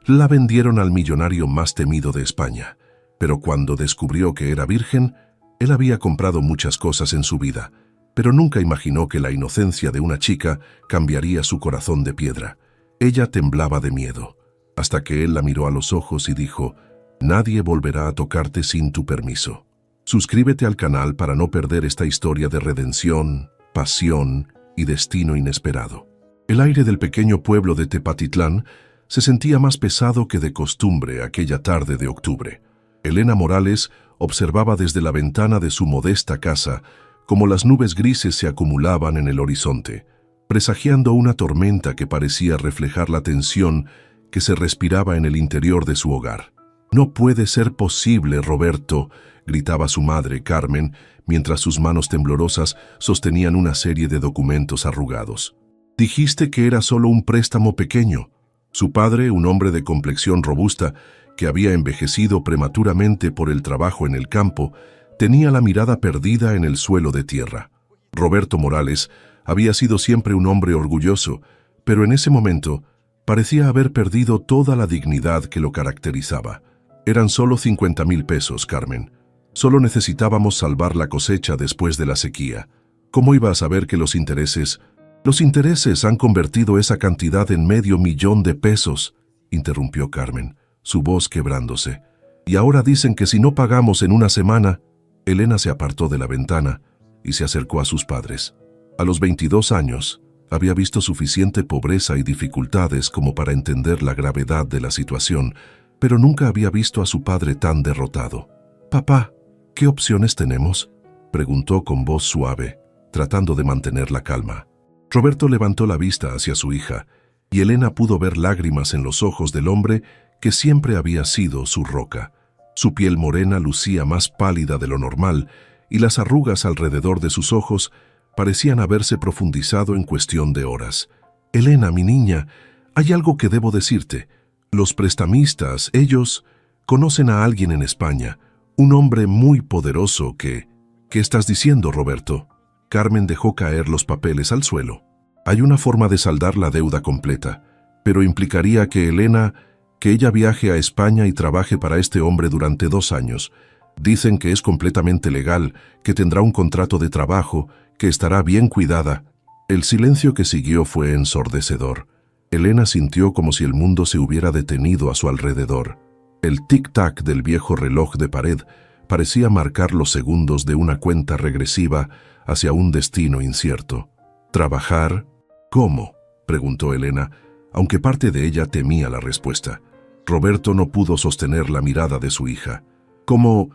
La vendieron al millonario más temido de España, pero cuando descubrió que era virgen, él había comprado muchas cosas en su vida, pero nunca imaginó que la inocencia de una chica cambiaría su corazón de piedra. Ella temblaba de miedo, hasta que él la miró a los ojos y dijo: «Nadie volverá a tocarte sin tu permiso». Suscríbete al canal para no perder esta historia de redención, pasión y destino inesperado. El aire del pequeño pueblo de Tepatitlán se sentía más pesado que de costumbre aquella tarde de octubre. Elena Morales observaba desde la ventana de su modesta casa cómo las nubes grises se acumulaban en el horizonte, presagiando una tormenta que parecía reflejar la tensión que se respiraba en el interior de su hogar. «No puede ser posible, Roberto», gritaba su madre, Carmen, mientras sus manos temblorosas sostenían una serie de documentos arrugados. «Dijiste que era solo un préstamo pequeño». Su padre, un hombre de complexión robusta, que había envejecido prematuramente por el trabajo en el campo, tenía la mirada perdida en el suelo de tierra. Roberto Morales había sido siempre un hombre orgulloso, pero en ese momento parecía haber perdido toda la dignidad que lo caracterizaba. «Eran solo 50,000 pesos, Carmen. Solo necesitábamos salvar la cosecha después de la sequía. ¿Cómo iba a saber que los intereses...» «Los intereses han convertido esa cantidad en $500,000 de pesos», interrumpió Carmen, su voz quebrándose. «Y ahora dicen que si no pagamos en una semana...» Elena se apartó de la ventana y se acercó a sus padres. A los 22 años, había visto suficiente pobreza y dificultades como para entender la gravedad de la situación, pero nunca había visto a su padre tan derrotado. «Papá, ¿qué opciones tenemos?», preguntó con voz suave, tratando de mantener la calma. Roberto levantó la vista hacia su hija, y Elena pudo ver lágrimas en los ojos del hombre que siempre había sido su roca. Su piel morena lucía más pálida de lo normal, y las arrugas alrededor de sus ojos parecían haberse profundizado en cuestión de horas. «Elena, mi niña, hay algo que debo decirte. Los prestamistas, ellos, conocen a alguien en España, un hombre muy poderoso que...» «¿Qué estás diciendo, Roberto?». Carmen dejó caer los papeles al suelo. «Hay una forma de saldar la deuda completa, pero implicaría que ella viaje a España y trabaje para este hombre durante 2 años. Dicen que es completamente legal, que tendrá un contrato de trabajo, que estará bien cuidada». El silencio que siguió fue ensordecedor. Elena sintió como si el mundo se hubiera detenido a su alrededor. El tic-tac del viejo reloj de pared parecía marcar los segundos de una cuenta regresiva hacia un destino incierto. «¿Trabajar? ¿Cómo?», preguntó Elena, aunque parte de ella temía la respuesta. Roberto no pudo sostener la mirada de su hija. Como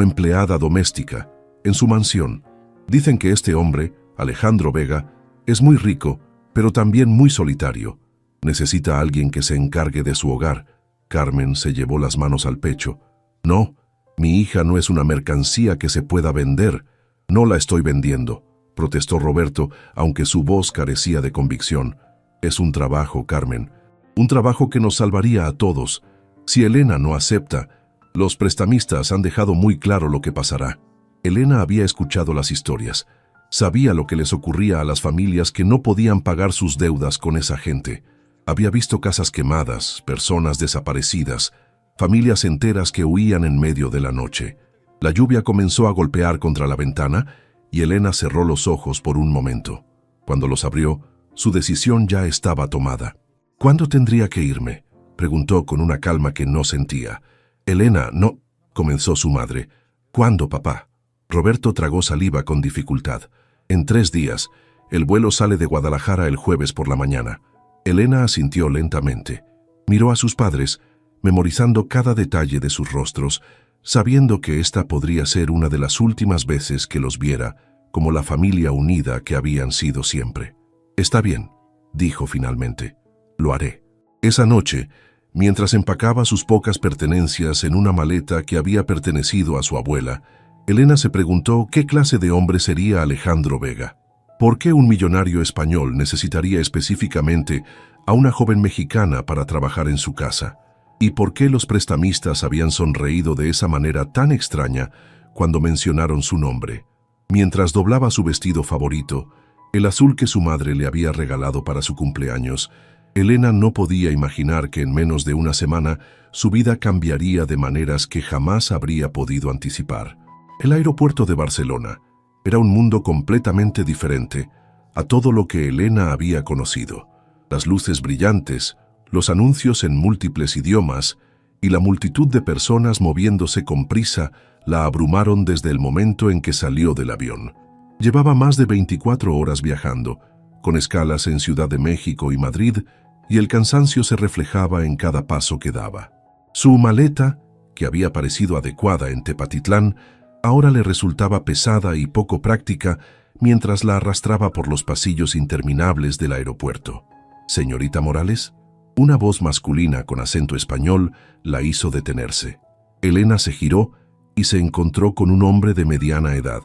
empleada doméstica, en su mansión. Dicen que este hombre, Alejandro Vega, es muy rico, pero también muy solitario. Necesita a alguien que se encargue de su hogar». Carmen se llevó las manos al pecho. «No, mi hija no es una mercancía que se pueda vender. No la estoy vendiendo», protestó Roberto, aunque su voz carecía de convicción. «Es un trabajo, Carmen. Un trabajo que nos salvaría a todos. Si Elena no acepta, los prestamistas han dejado muy claro lo que pasará». Elena había escuchado las historias. Sabía lo que les ocurría a las familias que no podían pagar sus deudas con esa gente. Había visto casas quemadas, personas desaparecidas, familias enteras que huían en medio de la noche. La lluvia comenzó a golpear contra la ventana y Elena cerró los ojos por un momento. Cuando los abrió, su decisión ya estaba tomada. «¿Cuándo tendría que irme?», preguntó con una calma que no sentía. «Elena, no», comenzó su madre. «¿Cuándo, papá?». Roberto tragó saliva con dificultad. «En 3 días. El vuelo sale de Guadalajara el jueves por la mañana». Elena asintió lentamente. Miró a sus padres, memorizando cada detalle de sus rostros, sabiendo que esta podría ser una de las últimas veces que los viera como la familia unida que habían sido siempre. «Está bien», dijo finalmente. «Lo haré». Esa noche, mientras empacaba sus pocas pertenencias en una maleta que había pertenecido a su abuela, Elena se preguntó qué clase de hombre sería Alejandro Vega. ¿Por qué un millonario español necesitaría específicamente a una joven mexicana para trabajar en su casa? ¿Y por qué los prestamistas habían sonreído de esa manera tan extraña cuando mencionaron su nombre? Mientras doblaba su vestido favorito, el azul que su madre le había regalado para su cumpleaños, Elena no podía imaginar que en menos de una semana su vida cambiaría de maneras que jamás habría podido anticipar. El aeropuerto de Barcelona era un mundo completamente diferente a todo lo que Elena había conocido. Las luces brillantes, los anuncios en múltiples idiomas y la multitud de personas moviéndose con prisa la abrumaron desde el momento en que salió del avión. Llevaba más de 24 horas viajando, con escalas en Ciudad de México y Madrid, y el cansancio se reflejaba en cada paso que daba. Su maleta, que había parecido adecuada en Tepatitlán, ahora le resultaba pesada y poco práctica mientras la arrastraba por los pasillos interminables del aeropuerto. «Señorita Morales», una voz masculina con acento español la hizo detenerse. Elena se giró y se encontró con un hombre de mediana edad,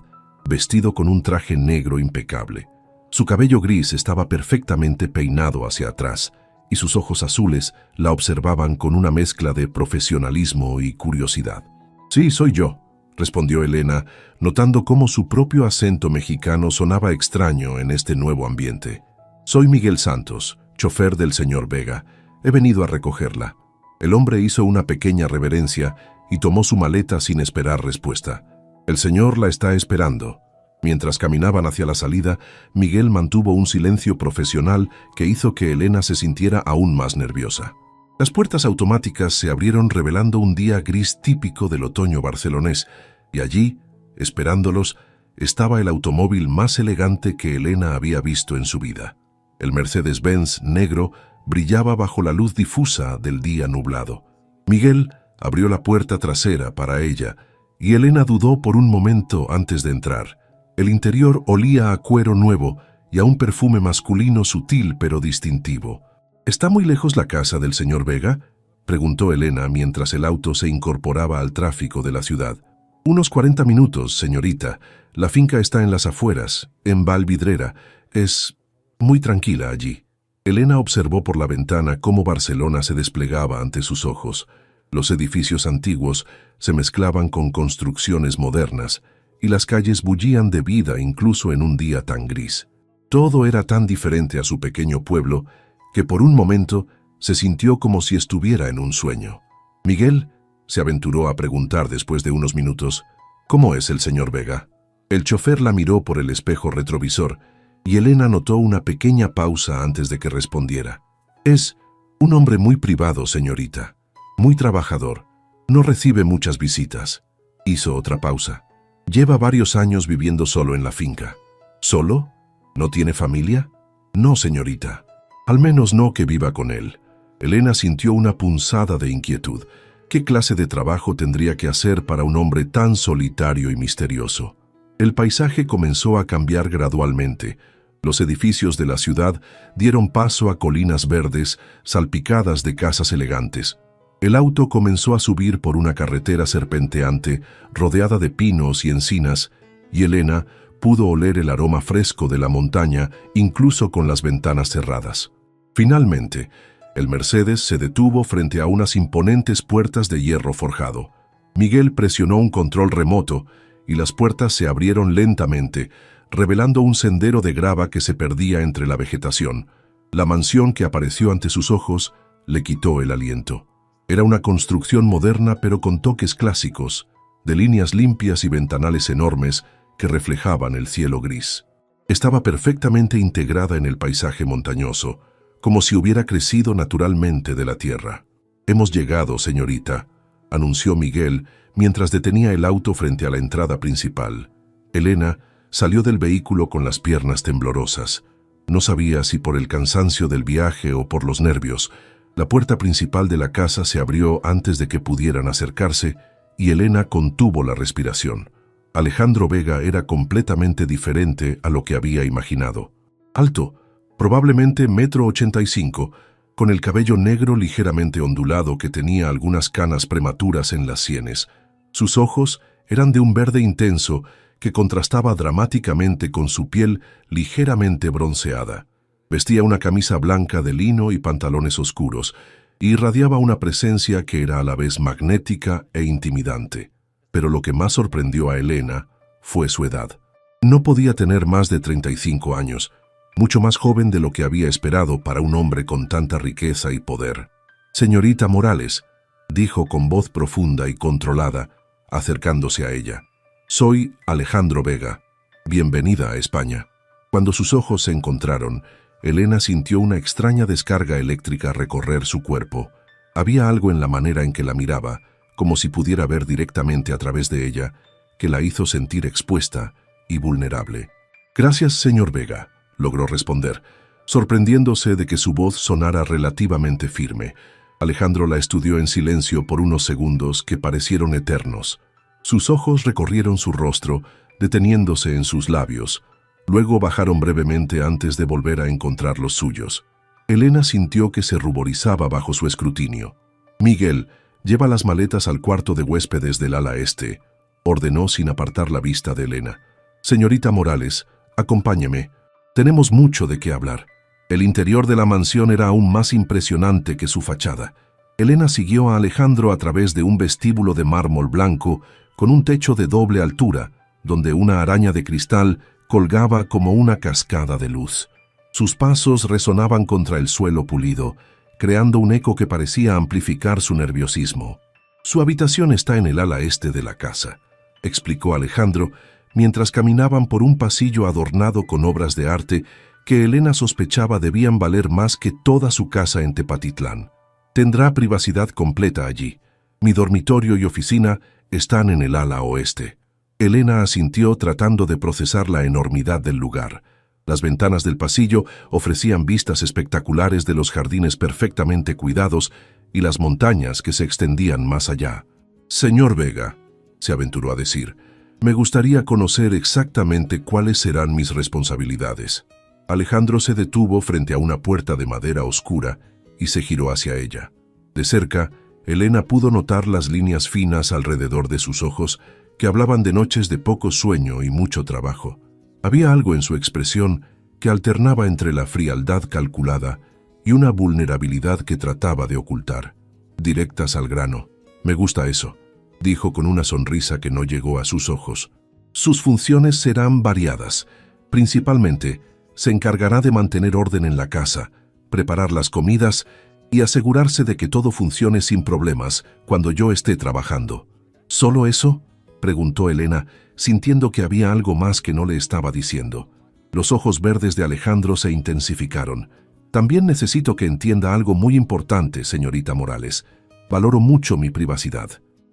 vestido con un traje negro impecable. Su cabello gris estaba perfectamente peinado hacia atrás, y sus ojos azules la observaban con una mezcla de profesionalismo y curiosidad. «Sí, soy yo», respondió Elena, notando cómo su propio acento mexicano sonaba extraño en este nuevo ambiente. «Soy Miguel Santos, chofer del señor Vega. He venido a recogerla». El hombre hizo una pequeña reverencia y tomó su maleta sin esperar respuesta. «El señor la está esperando». Mientras caminaban hacia la salida, Miguel mantuvo un silencio profesional que hizo que Elena se sintiera aún más nerviosa. Las puertas automáticas se abrieron revelando un día gris típico del otoño barcelonés, y allí, esperándolos, estaba el automóvil más elegante que Elena había visto en su vida. El Mercedes-Benz negro brillaba bajo la luz difusa del día nublado. Miguel abrió la puerta trasera para ella, y Elena dudó por un momento antes de entrar. El interior olía a cuero nuevo y a un perfume masculino sutil pero distintivo. «¿Está muy lejos la casa del señor Vega?», preguntó Elena mientras el auto se incorporaba al tráfico de la ciudad. «Unos 40 minutos, señorita. La finca está en las afueras, en Valvidrera. Es muy tranquila allí». Elena observó por la ventana cómo Barcelona se desplegaba ante sus ojos. Los edificios antiguos se mezclaban con construcciones modernas, y las calles bullían de vida incluso en un día tan gris. Todo era tan diferente a su pequeño pueblo que por un momento se sintió como si estuviera en un sueño. «Miguel», se aventuró a preguntar después de unos minutos, «¿cómo es el señor Vega?». El chofer la miró por el espejo retrovisor y Elena notó una pequeña pausa antes de que respondiera. «Es un hombre muy privado, señorita, muy trabajador, no recibe muchas visitas». Hizo otra pausa. «Lleva varios años viviendo solo en la finca». «¿Solo? ¿No tiene familia?». «No, señorita. Al menos no que viva con él». Elena sintió una punzada de inquietud. ¿Qué clase de trabajo tendría que hacer para un hombre tan solitario y misterioso? El paisaje comenzó a cambiar gradualmente. Los edificios de la ciudad dieron paso a colinas verdes, salpicadas de casas elegantes. El auto comenzó a subir por una carretera serpenteante, rodeada de pinos y encinas, y Elena pudo oler el aroma fresco de la montaña, incluso con las ventanas cerradas. Finalmente, el Mercedes se detuvo frente a unas imponentes puertas de hierro forjado. Miguel presionó un control remoto, y las puertas se abrieron lentamente, revelando un sendero de grava que se perdía entre la vegetación. La mansión que apareció ante sus ojos le quitó el aliento. Era una construcción moderna pero con toques clásicos, de líneas limpias y ventanales enormes que reflejaban el cielo gris. Estaba perfectamente integrada en el paisaje montañoso, como si hubiera crecido naturalmente de la tierra. «Hemos llegado, señorita», anunció Miguel mientras detenía el auto frente a la entrada principal. Elena salió del vehículo con las piernas temblorosas. No sabía si por el cansancio del viaje o por los nervios. La puerta principal de la casa se abrió antes de que pudieran acercarse y Elena contuvo la respiración. Alejandro Vega era completamente diferente a lo que había imaginado. Alto, probablemente 1,85 m, con el cabello negro ligeramente ondulado que tenía algunas canas prematuras en las sienes. Sus ojos eran de un verde intenso que contrastaba dramáticamente con su piel ligeramente bronceada. Vestía una camisa blanca de lino y pantalones oscuros, y irradiaba una presencia que era a la vez magnética e intimidante. Pero lo que más sorprendió a Elena fue su edad. No podía tener más de 35 años, mucho más joven de lo que había esperado para un hombre con tanta riqueza y poder. «Señorita Morales», dijo con voz profunda y controlada, acercándose a ella. «Soy Alejandro Vega. Bienvenida a España». Cuando sus ojos se encontraron, Elena sintió una extraña descarga eléctrica recorrer su cuerpo. Había algo en la manera en que la miraba, como si pudiera ver directamente a través de ella, que la hizo sentir expuesta y vulnerable. «Gracias, señor Vega», logró responder, sorprendiéndose de que su voz sonara relativamente firme. Alejandro la estudió en silencio por unos segundos que parecieron eternos. Sus ojos recorrieron su rostro, deteniéndose en sus labios. Luego bajaron brevemente antes de volver a encontrar los suyos. Elena sintió que se ruborizaba bajo su escrutinio. «Miguel, lleva las maletas al cuarto de huéspedes del ala este», ordenó sin apartar la vista de Elena. «Señorita Morales, acompáñeme. Tenemos mucho de qué hablar». El interior de la mansión era aún más impresionante que su fachada. Elena siguió a Alejandro a través de un vestíbulo de mármol blanco con un techo de doble altura, donde una araña de cristal colgaba como una cascada de luz. Sus pasos resonaban contra el suelo pulido, creando un eco que parecía amplificar su nerviosismo. «Su habitación está en el ala este de la casa», explicó Alejandro, mientras caminaban por un pasillo adornado con obras de arte que Elena sospechaba debían valer más que toda su casa en Tepatitlán. «Tendrá privacidad completa allí. Mi dormitorio y oficina están en el ala oeste». Elena asintió tratando de procesar la enormidad del lugar. Las ventanas del pasillo ofrecían vistas espectaculares de los jardines perfectamente cuidados y las montañas que se extendían más allá. «Señor Vega», se aventuró a decir, «me gustaría conocer exactamente cuáles serán mis responsabilidades». Alejandro se detuvo frente a una puerta de madera oscura y se giró hacia ella. De cerca, Elena pudo notar las líneas finas alrededor de sus ojos que hablaban de noches de poco sueño y mucho trabajo. Había algo en su expresión que alternaba entre la frialdad calculada y una vulnerabilidad que trataba de ocultar. Directas al grano. «Me gusta eso», dijo con una sonrisa que no llegó a sus ojos. «Sus funciones serán variadas. Principalmente, se encargará de mantener orden en la casa, preparar las comidas y asegurarse de que todo funcione sin problemas cuando yo esté trabajando». «¿Solo eso?», preguntó Elena, sintiendo que había algo más que no le estaba diciendo. Los ojos verdes de Alejandro se intensificaron. «También necesito que entienda algo muy importante, señorita Morales. Valoro mucho mi privacidad.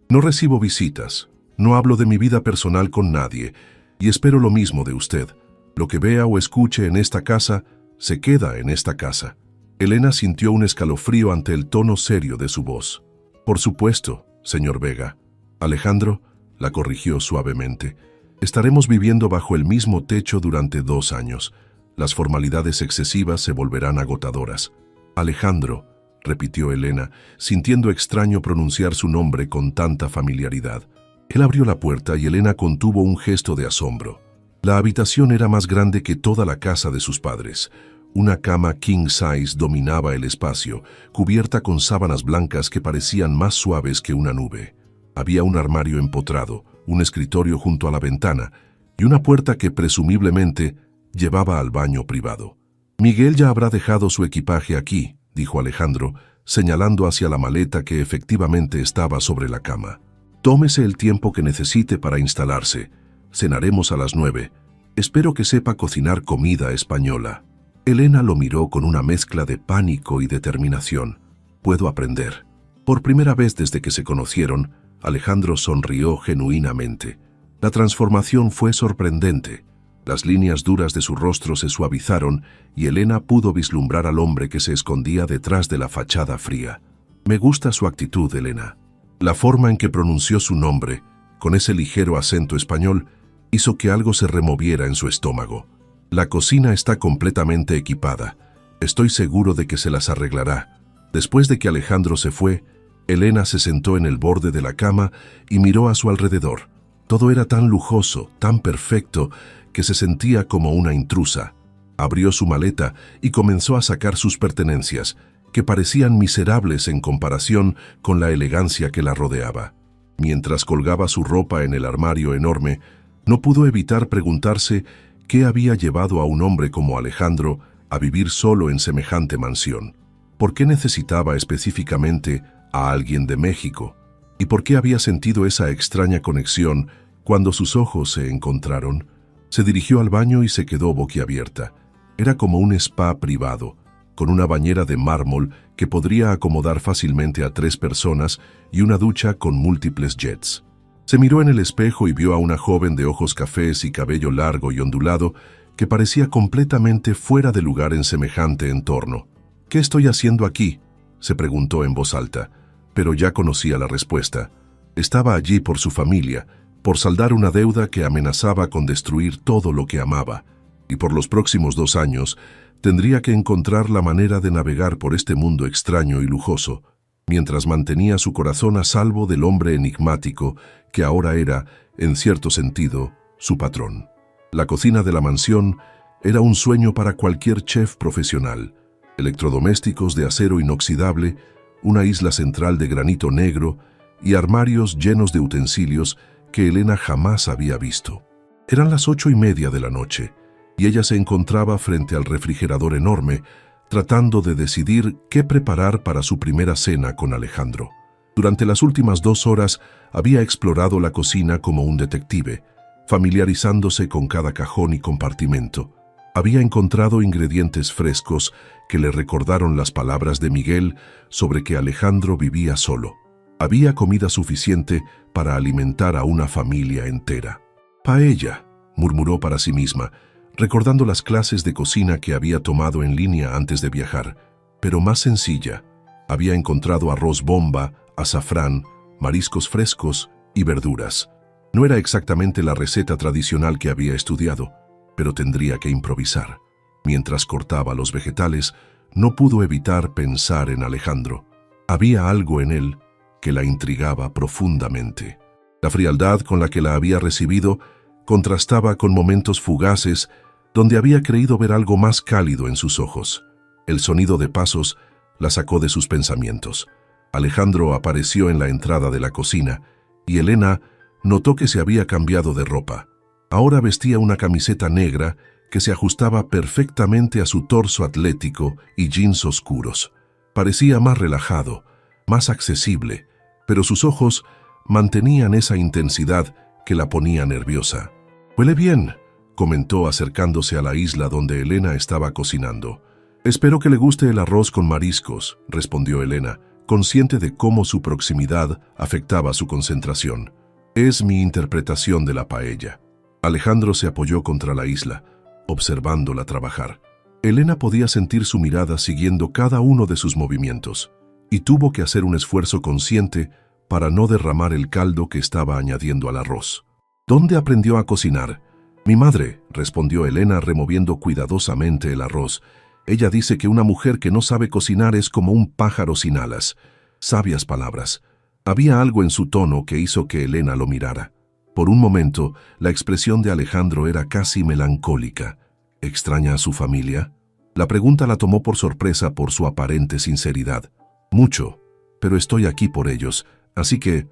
No recibo visitas, no hablo de mi vida personal con nadie, y espero lo mismo de usted. Lo que vea o escuche en esta casa, se queda en esta casa». Elena sintió un escalofrío ante el tono serio de su voz. «Por supuesto, señor Vega». «Alejandro», la corrigió suavemente, «estaremos viviendo bajo el mismo techo durante 2 años. Las formalidades excesivas se volverán agotadoras». «Alejandro», repitió Elena, sintiendo extraño pronunciar su nombre con tanta familiaridad. Él abrió la puerta y Elena contuvo un gesto de asombro. La habitación era más grande que toda la casa de sus padres. Una cama king size dominaba el espacio, cubierta con sábanas blancas que parecían más suaves que una nube. Había un armario empotrado, un escritorio junto a la ventana y una puerta que presumiblemente llevaba al baño privado. «Miguel ya habrá dejado su equipaje aquí», dijo Alejandro, señalando hacia la maleta que efectivamente estaba sobre la cama. «Tómese el tiempo que necesite para instalarse. Cenaremos a las 9. Espero que sepa cocinar comida española». Elena lo miró con una mezcla de pánico y determinación. «Puedo aprender». Por primera vez desde que se conocieron, Alejandro sonrió genuinamente. La transformación fue sorprendente. Las líneas duras de su rostro se suavizaron y Elena pudo vislumbrar al hombre que se escondía detrás de la fachada fría. «Me gusta su actitud, Elena». La forma en que pronunció su nombre, con ese ligero acento español, hizo que algo se removiera en su estómago. «La cocina está completamente equipada. Estoy seguro de que se las arreglará». Después de que Alejandro se fue, Elena se sentó en el borde de la cama y miró a su alrededor. Todo era tan lujoso, tan perfecto, que se sentía como una intrusa. Abrió su maleta y comenzó a sacar sus pertenencias, que parecían miserables en comparación con la elegancia que la rodeaba. Mientras colgaba su ropa en el armario enorme, no pudo evitar preguntarse ¿Qué había llevado a un hombre como Alejandro a vivir solo en semejante mansión? ¿Por qué necesitaba específicamente a alguien de México? ¿Y por qué había sentido esa extraña conexión cuando sus ojos se encontraron? Se dirigió al baño y se quedó boquiabierta. Era como un spa privado, con una bañera de mármol que podría acomodar fácilmente a 3 personas y una ducha con múltiples jets. Se miró en el espejo y vio a una joven de ojos cafés y cabello largo y ondulado que parecía completamente fuera de lugar en semejante entorno. «¿Qué estoy haciendo aquí?», se preguntó en voz alta, pero ya conocía la respuesta. Estaba allí por su familia, por saldar una deuda que amenazaba con destruir todo lo que amaba, y por los próximos 2 años tendría que encontrar la manera de navegar por este mundo extraño y lujoso, mientras mantenía su corazón a salvo del hombre enigmático que ahora era, en cierto sentido, su patrón. La cocina de la mansión era un sueño para cualquier chef profesional. Electrodomésticos de acero inoxidable, una isla central de granito negro y armarios llenos de utensilios que Elena jamás había visto. Eran las 8:30 de la noche y ella se encontraba frente al refrigerador enorme, tratando de decidir qué preparar para su primera cena con Alejandro. Durante las últimas 2 horas había explorado la cocina como un detective, familiarizándose con cada cajón y compartimento. Había encontrado ingredientes frescos que le recordaron las palabras de Miguel sobre que Alejandro vivía solo. Había comida suficiente para alimentar a una familia entera. «Paella», murmuró para sí misma, recordando las clases de cocina que había tomado en línea antes de viajar, pero más sencilla. Había encontrado arroz bomba, azafrán, mariscos frescos y verduras. No era exactamente la receta tradicional que había estudiado, pero tendría que improvisar. Mientras cortaba los vegetales, no pudo evitar pensar en Alejandro. Había algo en él que la intrigaba profundamente. La frialdad con la que la había recibido contrastaba con momentos fugaces donde había creído ver algo más cálido en sus ojos. El sonido de pasos la sacó de sus pensamientos. Alejandro apareció en la entrada de la cocina y Elena notó que se había cambiado de ropa. Ahora vestía una camiseta negra que se ajustaba perfectamente a su torso atlético y jeans oscuros. Parecía más relajado, más accesible, pero sus ojos mantenían esa intensidad que la ponía nerviosa. «Huele bien», comentó acercándose a la isla donde Elena estaba cocinando. «Espero que le guste el arroz con mariscos», respondió Elena, consciente de cómo su proximidad afectaba su concentración. «Es mi interpretación de la paella». Alejandro se apoyó contra la isla, observándola trabajar. Elena podía sentir su mirada siguiendo cada uno de sus movimientos, y tuvo que hacer un esfuerzo consciente para no derramar el caldo que estaba añadiendo al arroz. «¿Dónde aprendió a cocinar?» «Mi madre», respondió Elena removiendo cuidadosamente el arroz. «Ella dice que una mujer que no sabe cocinar es como un pájaro sin alas». Sabias palabras. Había algo en su tono que hizo que Elena lo mirara. Por un momento, la expresión de Alejandro era casi melancólica. ¿Extraña a su familia? La pregunta la tomó por sorpresa por su aparente sinceridad. «Mucho, pero estoy aquí por ellos, así que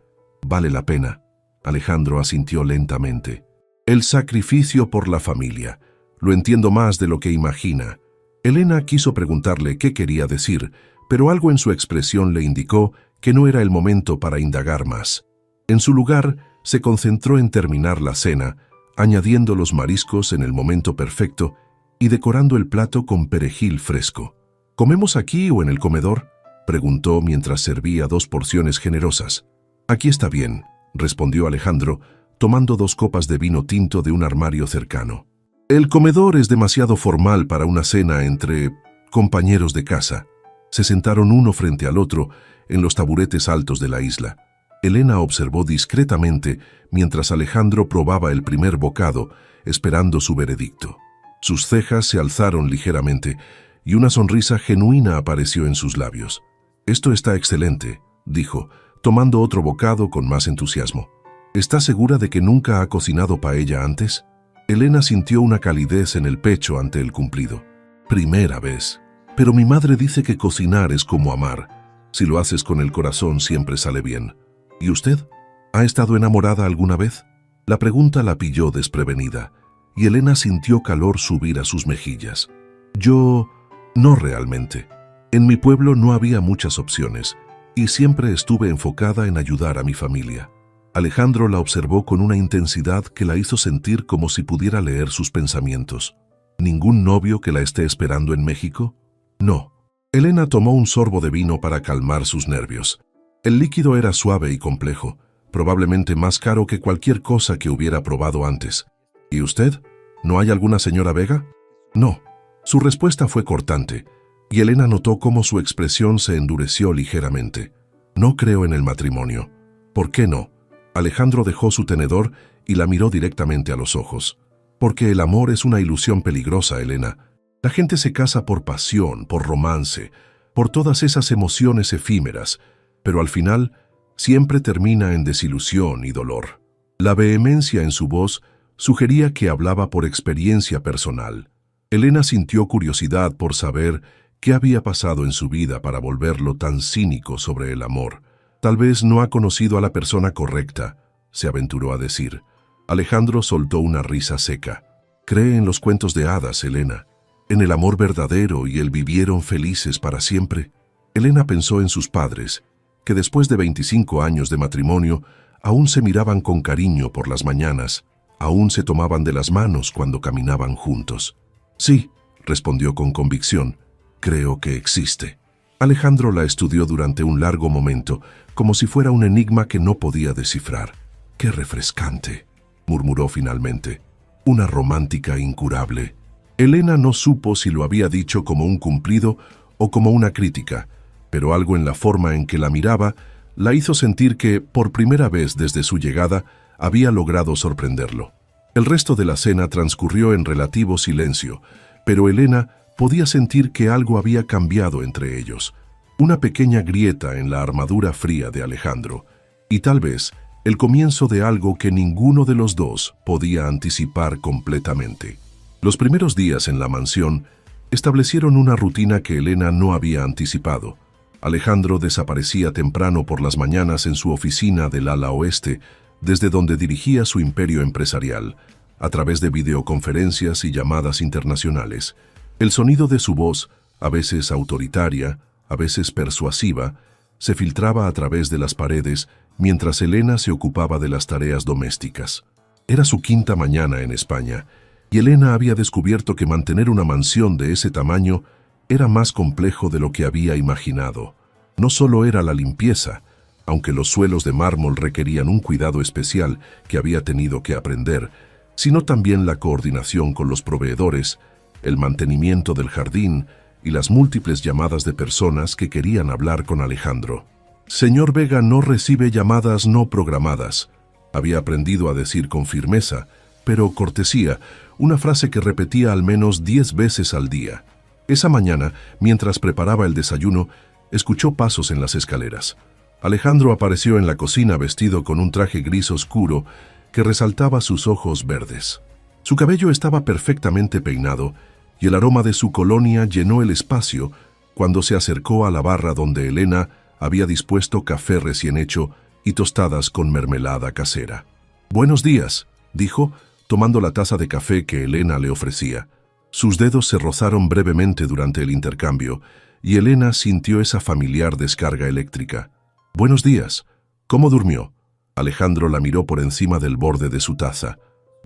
vale la pena». Alejandro asintió lentamente. «El sacrificio por la familia. Lo entiendo más de lo que imagina». Elena quiso preguntarle qué quería decir, pero algo en su expresión le indicó que no era el momento para indagar más. En su lugar, se concentró en terminar la cena, añadiendo los mariscos en el momento perfecto y decorando el plato con perejil fresco. «¿Comemos aquí o en el comedor?», preguntó mientras servía 2 porciones generosas. «Aquí está bien», respondió Alejandro, tomando 2 copas de vino tinto de un armario cercano. «El comedor es demasiado formal para una cena entre compañeros de casa». Se sentaron uno frente al otro en los taburetes altos de la isla. Elena observó discretamente mientras Alejandro probaba el primer bocado, esperando su veredicto. Sus cejas se alzaron ligeramente y una sonrisa genuina apareció en sus labios. «Esto está excelente», dijo, tomando otro bocado con más entusiasmo. «¿Está segura de que nunca ha cocinado paella antes?» Elena sintió una calidez en el pecho ante el cumplido. «Primera vez. Pero mi madre dice que cocinar es como amar. Si lo haces con el corazón siempre sale bien. ¿Y usted? ¿Ha estado enamorada alguna vez?». La pregunta la pilló desprevenida, y Elena sintió calor subir a sus mejillas. Yo, no realmente. En mi pueblo no había muchas opciones, y siempre estuve enfocada en ayudar a mi familia. Alejandro la observó con una intensidad que la hizo sentir como si pudiera leer sus pensamientos. ¿Ningún novio que la esté esperando en México? No. Elena tomó un sorbo de vino para calmar sus nervios. El líquido era suave y complejo, probablemente más caro que cualquier cosa que hubiera probado antes. ¿Y usted? ¿No hay alguna señora Vega? No. Su respuesta fue cortante, y Elena notó cómo su expresión se endureció ligeramente. No creo en el matrimonio. ¿Por qué no? Alejandro dejó su tenedor y la miró directamente a los ojos. Porque el amor es una ilusión peligrosa, Elena. La gente se casa por pasión, por romance, por todas esas emociones efímeras, pero al final siempre termina en desilusión y dolor. La vehemencia en su voz sugería que hablaba por experiencia personal. Elena sintió curiosidad por saber qué había pasado en su vida para volverlo tan cínico sobre el amor. Tal vez no ha conocido a la persona correcta, se aventuró a decir. Alejandro soltó una risa seca. Cree en los cuentos de hadas, Elena, en el amor verdadero y el vivieron felices para siempre. Elena pensó en sus padres, que después de 25 años de matrimonio, aún se miraban con cariño por las mañanas, aún se tomaban de las manos cuando caminaban juntos. Sí, respondió con convicción, creo que existe. Alejandro la estudió durante un largo momento, como si fuera un enigma que no podía descifrar. ¡Qué refrescante!, murmuró finalmente. Una romántica incurable. Elena no supo si lo había dicho como un cumplido o como una crítica, pero algo en la forma en que la miraba la hizo sentir que, por primera vez desde su llegada, había logrado sorprenderlo. El resto de la cena transcurrió en relativo silencio, pero Elena podía sentir que algo había cambiado entre ellos. Una pequeña grieta en la armadura fría de Alejandro, y tal vez el comienzo de algo que ninguno de los dos podía anticipar completamente. Los primeros días en la mansión establecieron una rutina que Elena no había anticipado. Alejandro desaparecía temprano por las mañanas en su oficina del ala oeste, desde donde dirigía su imperio empresarial, a través de videoconferencias y llamadas internacionales. El sonido de su voz, a veces autoritaria, a veces persuasiva, se filtraba a través de las paredes mientras Elena se ocupaba de las tareas domésticas. Era su quinta mañana en España, y Elena había descubierto que mantener una mansión de ese tamaño era más complejo de lo que había imaginado. No solo era la limpieza, aunque los suelos de mármol requerían un cuidado especial que había tenido que aprender, sino también la coordinación con los proveedores, el mantenimiento del jardín y las múltiples llamadas de personas que querían hablar con Alejandro. Señor Vega no recibe llamadas no programadas, había aprendido a decir con firmeza, pero cortesía, una frase que repetía al menos 10 veces al día. Esa mañana, mientras preparaba el desayuno, escuchó pasos en las escaleras. Alejandro apareció en la cocina vestido con un traje gris oscuro que resaltaba sus ojos verdes. Su cabello estaba perfectamente peinado y el aroma de su colonia llenó el espacio cuando se acercó a la barra donde Elena había dispuesto café recién hecho y tostadas con mermelada casera. «Buenos días», dijo, tomando la taza de café que Elena le ofrecía. Sus dedos se rozaron brevemente durante el intercambio y Elena sintió esa familiar descarga eléctrica. «Buenos días. ¿Cómo durmió?» Alejandro la miró por encima del borde de su taza.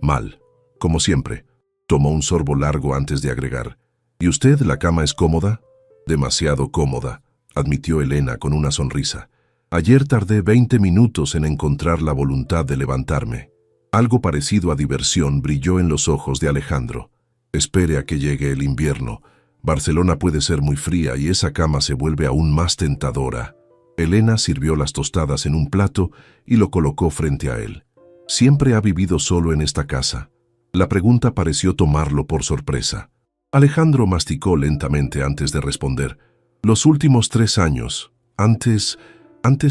«Mal, como siempre». Tomó un sorbo largo antes de agregar. «¿Y usted, la cama es cómoda?» «Demasiado cómoda», admitió Elena con una sonrisa. «Ayer tardé 20 minutos en encontrar la voluntad de levantarme». Algo parecido a diversión brilló en los ojos de Alejandro. «Espere a que llegue el invierno. Barcelona puede ser muy fría y esa cama se vuelve aún más tentadora». Elena sirvió las tostadas en un plato y lo colocó frente a él. «¿Siempre ha vivido solo en esta casa?» La pregunta pareció tomarlo por sorpresa. Alejandro masticó lentamente antes de responder. «Los últimos 3 años. Antes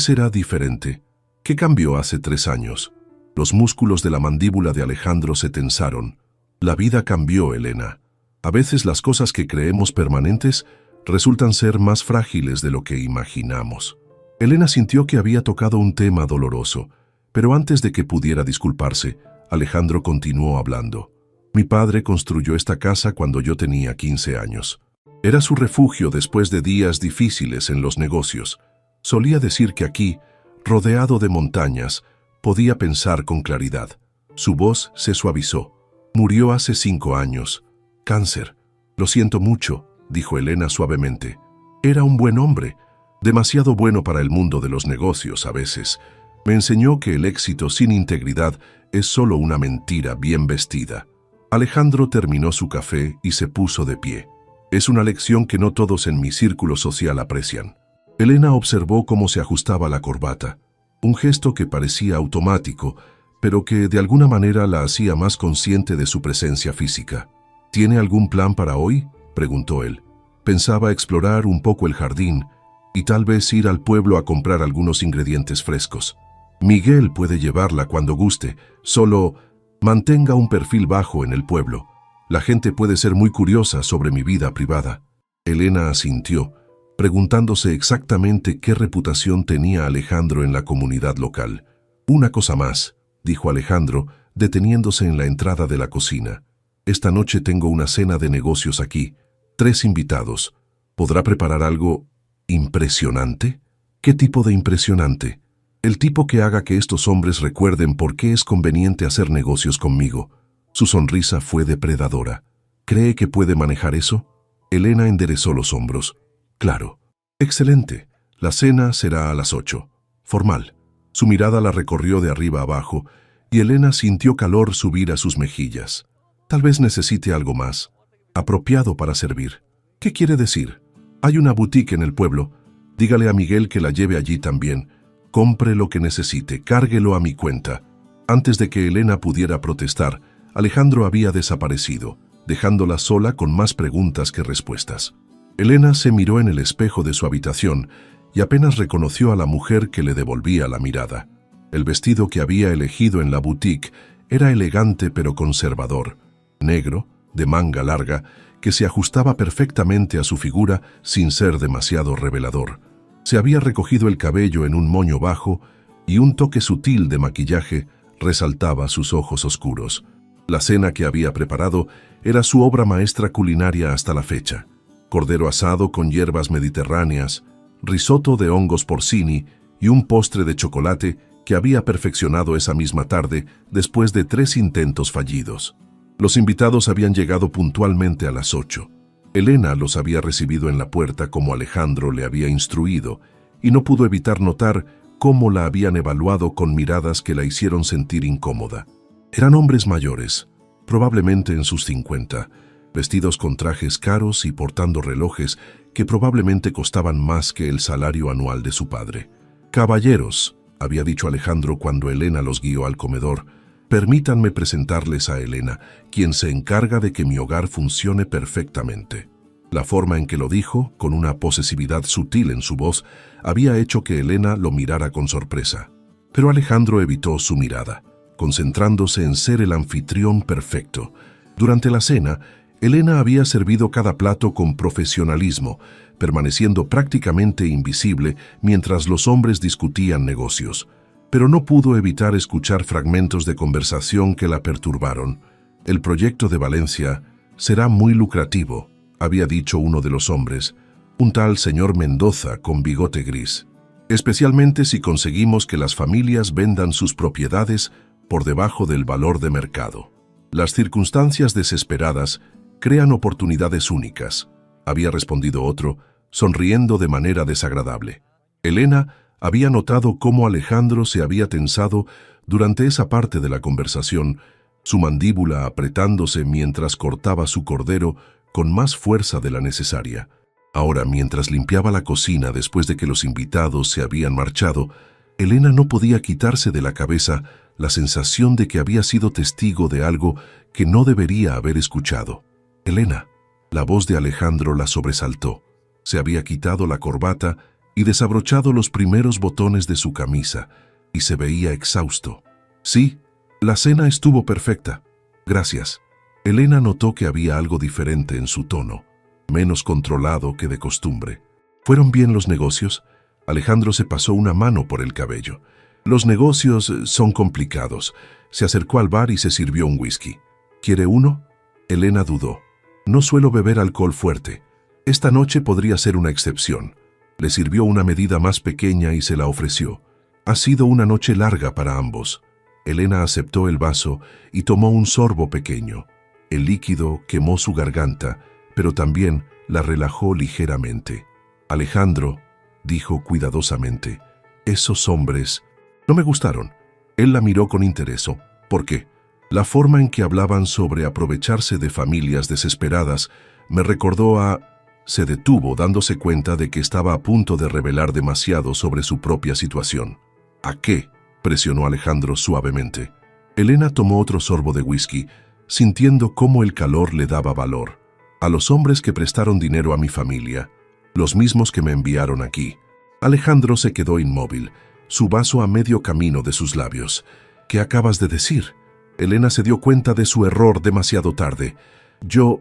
era diferente». «¿Qué cambió hace 3 años?» Los músculos de la mandíbula de Alejandro se tensaron. «La vida cambió, Elena. A veces las cosas que creemos permanentes resultan ser más frágiles de lo que imaginamos». Elena sintió que había tocado un tema doloroso, pero antes de que pudiera disculparse, Alejandro continuó hablando. Mi padre construyó esta casa cuando yo tenía 15 años. Era su refugio después de días difíciles en los negocios. Solía decir que aquí, rodeado de montañas, podía pensar con claridad. Su voz se suavizó. Murió hace 5 años. Cáncer. Lo siento mucho, dijo Elena suavemente. Era un buen hombre, demasiado bueno para el mundo de los negocios a veces. Me enseñó que el éxito sin integridad es solo una mentira bien vestida. Alejandro terminó su café y se puso de pie. Es una lección que no todos en mi círculo social aprecian. Elena observó cómo se ajustaba la corbata, un gesto que parecía automático, pero que de alguna manera la hacía más consciente de su presencia física. ¿Tiene algún plan para hoy?, preguntó él. Pensaba explorar un poco el jardín y tal vez ir al pueblo a comprar algunos ingredientes frescos. Miguel puede llevarla cuando guste, solo mantenga un perfil bajo en el pueblo. La gente puede ser muy curiosa sobre mi vida privada. Elena asintió, preguntándose exactamente qué reputación tenía Alejandro en la comunidad local. Una cosa más, dijo Alejandro, deteniéndose en la entrada de la cocina. Esta noche tengo una cena de negocios aquí. 3 invitados. ¿Podrá preparar algo impresionante? ¿Qué tipo de impresionante? El tipo que haga que estos hombres recuerden por qué es conveniente hacer negocios conmigo. Su sonrisa fue depredadora. ¿Cree que puede manejar eso? Elena enderezó los hombros. Claro. Excelente. La cena será a las 8. Formal. Su mirada la recorrió de arriba abajo y Elena sintió calor subir a sus mejillas. Tal vez necesite algo más, apropiado para servir. ¿Qué quiere decir? Hay una boutique en el pueblo. Dígale a Miguel que la lleve allí también. Compre lo que necesite, cárguelo a mi cuenta. Antes de que Elena pudiera protestar, Alejandro había desaparecido, dejándola sola con más preguntas que respuestas. Elena se miró en el espejo de su habitación y apenas reconoció a la mujer que le devolvía la mirada. El vestido que había elegido en la boutique era elegante pero conservador, negro, de manga larga, que se ajustaba perfectamente a su figura sin ser demasiado revelador. Se había recogido el cabello en un moño bajo y un toque sutil de maquillaje resaltaba sus ojos oscuros. La cena que había preparado era su obra maestra culinaria hasta la fecha. Cordero asado con hierbas mediterráneas, risotto de hongos porcini y un postre de chocolate que había perfeccionado esa misma tarde después de 3 intentos fallidos. Los invitados habían llegado puntualmente a las 8. Elena los había recibido en la puerta como Alejandro le había instruido y no pudo evitar notar cómo la habían evaluado con miradas que la hicieron sentir incómoda. Eran hombres mayores, probablemente en sus 50, vestidos con trajes caros y portando relojes que probablemente costaban más que el salario anual de su padre. «Caballeros», había dicho Alejandro cuando Elena los guió al comedor, «permítanme presentarles a Elena, quien se encarga de que mi hogar funcione perfectamente». La forma en que lo dijo, con una posesividad sutil en su voz, había hecho que Elena lo mirara con sorpresa. Pero Alejandro evitó su mirada, concentrándose en ser el anfitrión perfecto. Durante la cena, Elena había servido cada plato con profesionalismo, permaneciendo prácticamente invisible mientras los hombres discutían negocios. Pero no pudo evitar escuchar fragmentos de conversación que la perturbaron. «El proyecto de Valencia será muy lucrativo», había dicho uno de los hombres, un tal señor Mendoza con bigote gris. «Especialmente si conseguimos que las familias vendan sus propiedades por debajo del valor de mercado. Las circunstancias desesperadas crean oportunidades únicas», había respondido otro, sonriendo de manera desagradable. Elena había notado cómo Alejandro se había tensado durante esa parte de la conversación, su mandíbula apretándose mientras cortaba su cordero con más fuerza de la necesaria. Ahora, mientras limpiaba la cocina después de que los invitados se habían marchado, Elena no podía quitarse de la cabeza la sensación de que había sido testigo de algo que no debería haber escuchado. «Elena», la voz de Alejandro la sobresaltó. Se había quitado la corbata y desabrochado los primeros botones de su camisa, y se veía exhausto. «Sí, la cena estuvo perfecta. Gracias». Elena notó que había algo diferente en su tono, menos controlado que de costumbre. «¿Fueron bien los negocios?» Alejandro se pasó una mano por el cabello. «Los negocios son complicados». Se acercó al bar y se sirvió un whisky. ¿Quiere uno? Elena dudó. No suelo beber alcohol fuerte. Esta noche podría ser una excepción. Le sirvió una medida más pequeña y se la ofreció. Ha sido una noche larga para ambos. Elena aceptó el vaso y tomó un sorbo pequeño. El líquido quemó su garganta, pero también la relajó ligeramente. Alejandro, dijo cuidadosamente, esos hombres no me gustaron. Él la miró con interés. ¿Por qué? La forma en que hablaban sobre aprovecharse de familias desesperadas me recordó a... Se detuvo dándose cuenta de que estaba a punto de revelar demasiado sobre su propia situación. ¿A qué? Presionó Alejandro suavemente. Elena tomó otro sorbo de whisky, sintiendo cómo el calor le daba valor. A los hombres que prestaron dinero a mi familia, los mismos que me enviaron aquí. Alejandro se quedó inmóvil, su vaso a medio camino de sus labios. ¿Qué acabas de decir? Elena se dio cuenta de su error demasiado tarde. Yo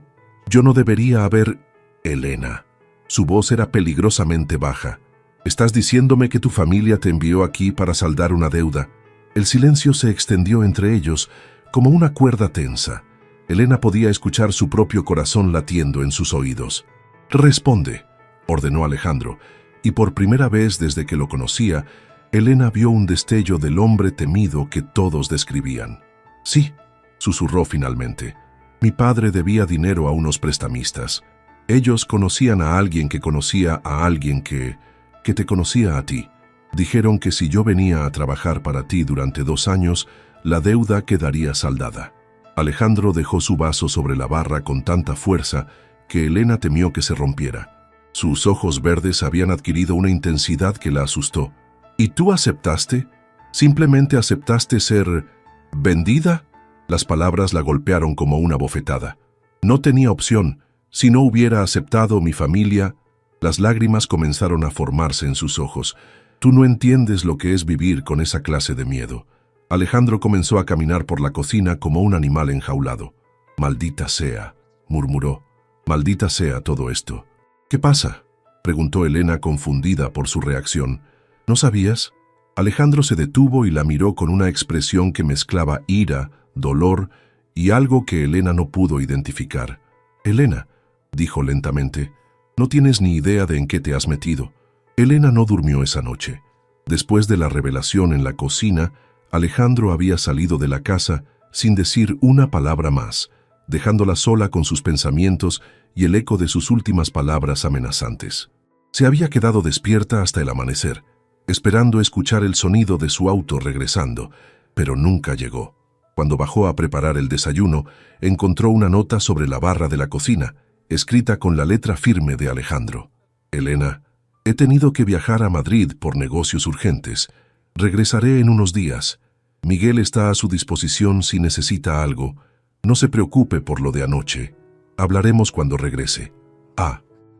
no debería haber... Elena. Su voz era peligrosamente baja. ¿Estás diciéndome que tu familia te envió aquí para saldar una deuda? El silencio se extendió entre ellos como una cuerda tensa. Elena podía escuchar su propio corazón latiendo en sus oídos. «Responde», ordenó Alejandro, y por primera vez desde que lo conocía, Elena vio un destello del hombre temido que todos describían. «Sí», susurró finalmente. «Mi padre debía dinero a unos prestamistas. Ellos conocían a alguien que conocía a alguien que te conocía a ti. Dijeron que si yo venía a trabajar para ti durante 2 años, la deuda quedaría saldada». Alejandro dejó su vaso sobre la barra con tanta fuerza que Elena temió que se rompiera. Sus ojos verdes habían adquirido una intensidad que la asustó. ¿Y tú aceptaste? ¿Simplemente aceptaste ser vendida? Las palabras la golpearon como una bofetada. No tenía opción. Si no hubiera aceptado mi familia... Las lágrimas comenzaron a formarse en sus ojos. Tú no entiendes lo que es vivir con esa clase de miedo. Alejandro comenzó a caminar por la cocina como un animal enjaulado. «Maldita sea», murmuró. «Maldita sea todo esto». «¿Qué pasa?», preguntó Elena confundida por su reacción. «¿No sabías?». Alejandro se detuvo y la miró con una expresión que mezclaba ira, dolor y algo que Elena no pudo identificar. «Elena», dijo lentamente, «no tienes ni idea de en qué te has metido». Elena no durmió esa noche. Después de la revelación en la cocina, Alejandro había salido de la casa sin decir una palabra más, dejándola sola con sus pensamientos y el eco de sus últimas palabras amenazantes. Se había quedado despierta hasta el amanecer, esperando escuchar el sonido de su auto regresando, pero nunca llegó. Cuando bajó a preparar el desayuno, encontró una nota sobre la barra de la cocina, escrita con la letra firme de Alejandro. «Elena, he tenido que viajar a Madrid por negocios urgentes. Regresaré en unos días. Miguel está a su disposición si necesita algo. No se preocupe por lo de anoche. Hablaremos cuando regrese».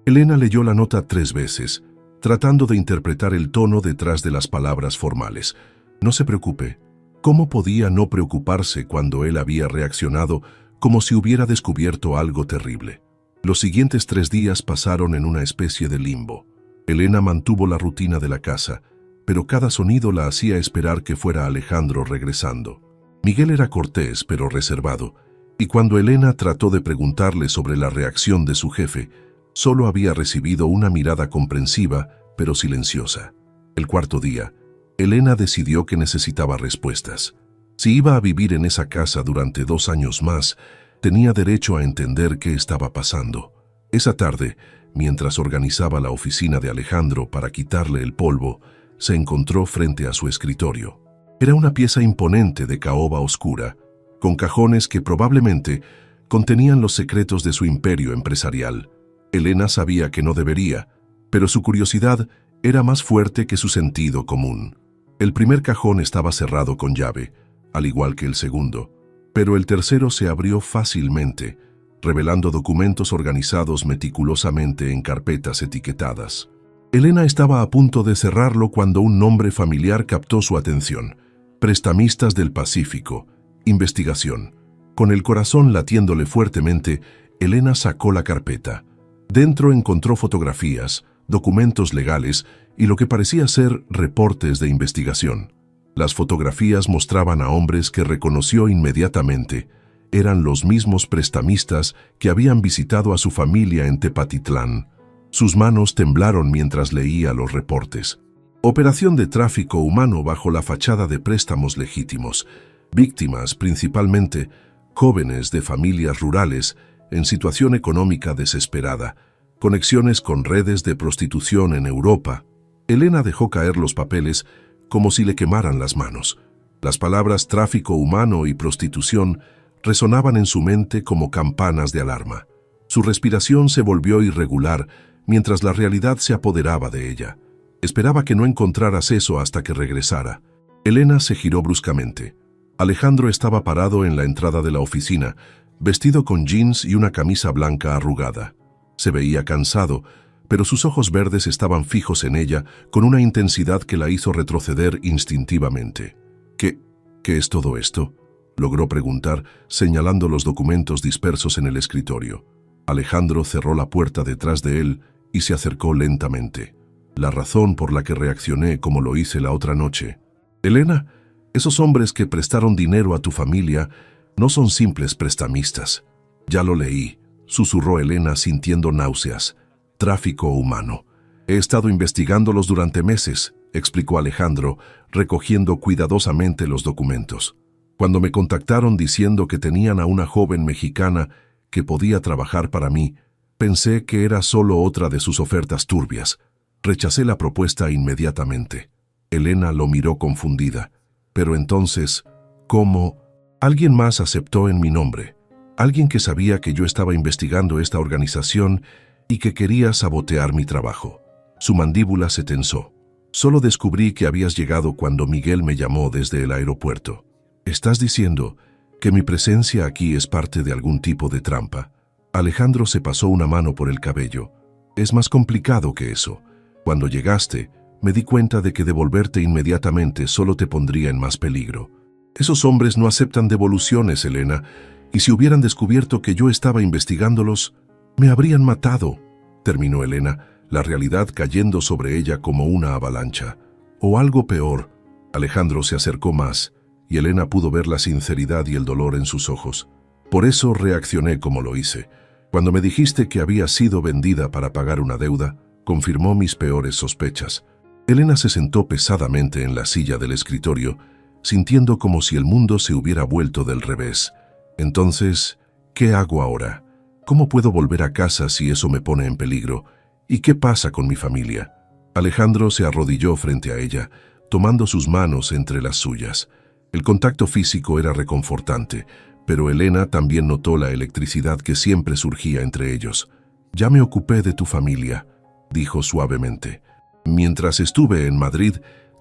Elena leyó la nota 3 veces, tratando de interpretar el tono detrás de las palabras formales. No se preocupe. ¿Cómo podía no preocuparse cuando él había reaccionado como si hubiera descubierto algo terrible? Los siguientes 3 días pasaron en una especie de limbo. Elena mantuvo la rutina de la casa, pero cada sonido la hacía esperar que fuera Alejandro regresando. Miguel era cortés pero reservado, y cuando Elena trató de preguntarle sobre la reacción de su jefe, solo había recibido una mirada comprensiva pero silenciosa. El 4.º día, Elena decidió que necesitaba respuestas. Si iba a vivir en esa casa durante 2 años más, tenía derecho a entender qué estaba pasando. Esa tarde, mientras organizaba la oficina de Alejandro para quitarle el polvo, se encontró frente a su escritorio. Era una pieza imponente de caoba oscura, con cajones que probablemente contenían los secretos de su imperio empresarial. Elena sabía que no debería, pero su curiosidad era más fuerte que su sentido común. El primer cajón estaba cerrado con llave, al igual que el segundo, pero el tercero se abrió fácilmente, revelando documentos organizados meticulosamente en carpetas etiquetadas. Elena estaba a punto de cerrarlo cuando un nombre familiar captó su atención. Prestamistas del Pacífico. Investigación. Con el corazón latiéndole fuertemente, Elena sacó la carpeta. Dentro encontró fotografías, documentos legales y lo que parecía ser reportes de investigación. Las fotografías mostraban a hombres que reconoció inmediatamente. eran los mismos prestamistas que habían visitado a su familia en Tepatitlán. Sus manos temblaron mientras leía los reportes. Operación de tráfico humano bajo la fachada de préstamos legítimos. Víctimas, principalmente, jóvenes de familias rurales en situación económica desesperada. Conexiones con redes de prostitución en Europa. Elena dejó caer los papeles como si le quemaran las manos. Las palabras tráfico humano y prostitución resonaban en su mente como campanas de alarma. Su respiración se volvió irregular mientras la realidad se apoderaba de ella. Esperaba que no encontraras eso hasta que regresara. Elena se giró bruscamente. Alejandro estaba parado en la entrada de la oficina, vestido con jeans y una camisa blanca arrugada. Se veía cansado, pero sus ojos verdes estaban fijos en ella con una intensidad que la hizo retroceder instintivamente. ¿Qué es todo esto?, logró preguntar, señalando los documentos dispersos en el escritorio. Alejandro cerró la puerta detrás de él y se acercó lentamente. La razón por la que reaccioné como lo hice la otra noche. Elena, esos hombres que prestaron dinero a tu familia no son simples prestamistas. Ya lo leí, susurró Elena sintiendo náuseas. Tráfico humano. He estado investigándolos durante meses, explicó Alejandro, recogiendo cuidadosamente los documentos. Cuando me contactaron diciendo que tenían a una joven mexicana que podía trabajar para mí, pensé que era solo otra de sus ofertas turbias. Rechacé la propuesta inmediatamente. Elena lo miró confundida. Pero entonces, ¿cómo? Alguien más aceptó en mi nombre. Alguien que sabía que yo estaba investigando esta organización y que quería sabotear mi trabajo. Su mandíbula se tensó. Solo descubrí que habías llegado cuando Miguel me llamó desde el aeropuerto. ¿Estás diciendo que mi presencia aquí es parte de algún tipo de trampa? Alejandro se pasó una mano por el cabello. Es más complicado que eso. Cuando llegaste, me di cuenta de que devolverte inmediatamente solo te pondría en más peligro. Esos hombres no aceptan devoluciones, Elena, y si hubieran descubierto que yo estaba investigándolos, me habrían matado, terminó Elena, la realidad cayendo sobre ella como una avalancha. O algo peor. Alejandro se acercó más, y Elena pudo ver la sinceridad y el dolor en sus ojos. Por eso reaccioné como lo hice. Cuando me dijiste que había sido vendida para pagar una deuda, confirmó mis peores sospechas. Elena se sentó pesadamente en la silla del escritorio, sintiendo como si el mundo se hubiera vuelto del revés. Entonces, ¿qué hago ahora? ¿Cómo puedo volver a casa si eso me pone en peligro? ¿Y qué pasa con mi familia? Alejandro se arrodilló frente a ella, tomando sus manos entre las suyas. El contacto físico era reconfortante, pero Elena también notó la electricidad que siempre surgía entre ellos. «Ya me ocupé de tu familia», dijo suavemente. «Mientras estuve en Madrid,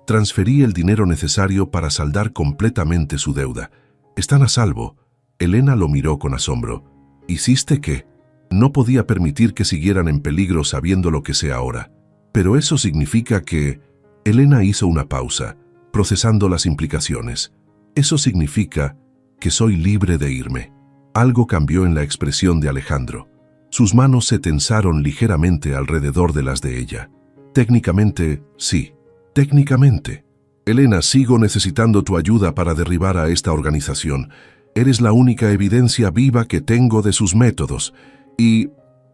transferí el dinero necesario para saldar completamente su deuda. Están a salvo». Elena lo miró con asombro. «¿Hiciste qué?» No podía permitir que siguieran en peligro sabiendo lo que sé ahora. Pero eso significa que... Elena hizo una pausa, procesando las implicaciones. Eso significa que soy libre de irme. Algo cambió en la expresión de Alejandro. Sus manos se tensaron ligeramente alrededor de las de ella. Técnicamente, sí. Técnicamente. Elena, sigo necesitando tu ayuda para derribar a esta organización. Eres la única evidencia viva que tengo de sus métodos. Y...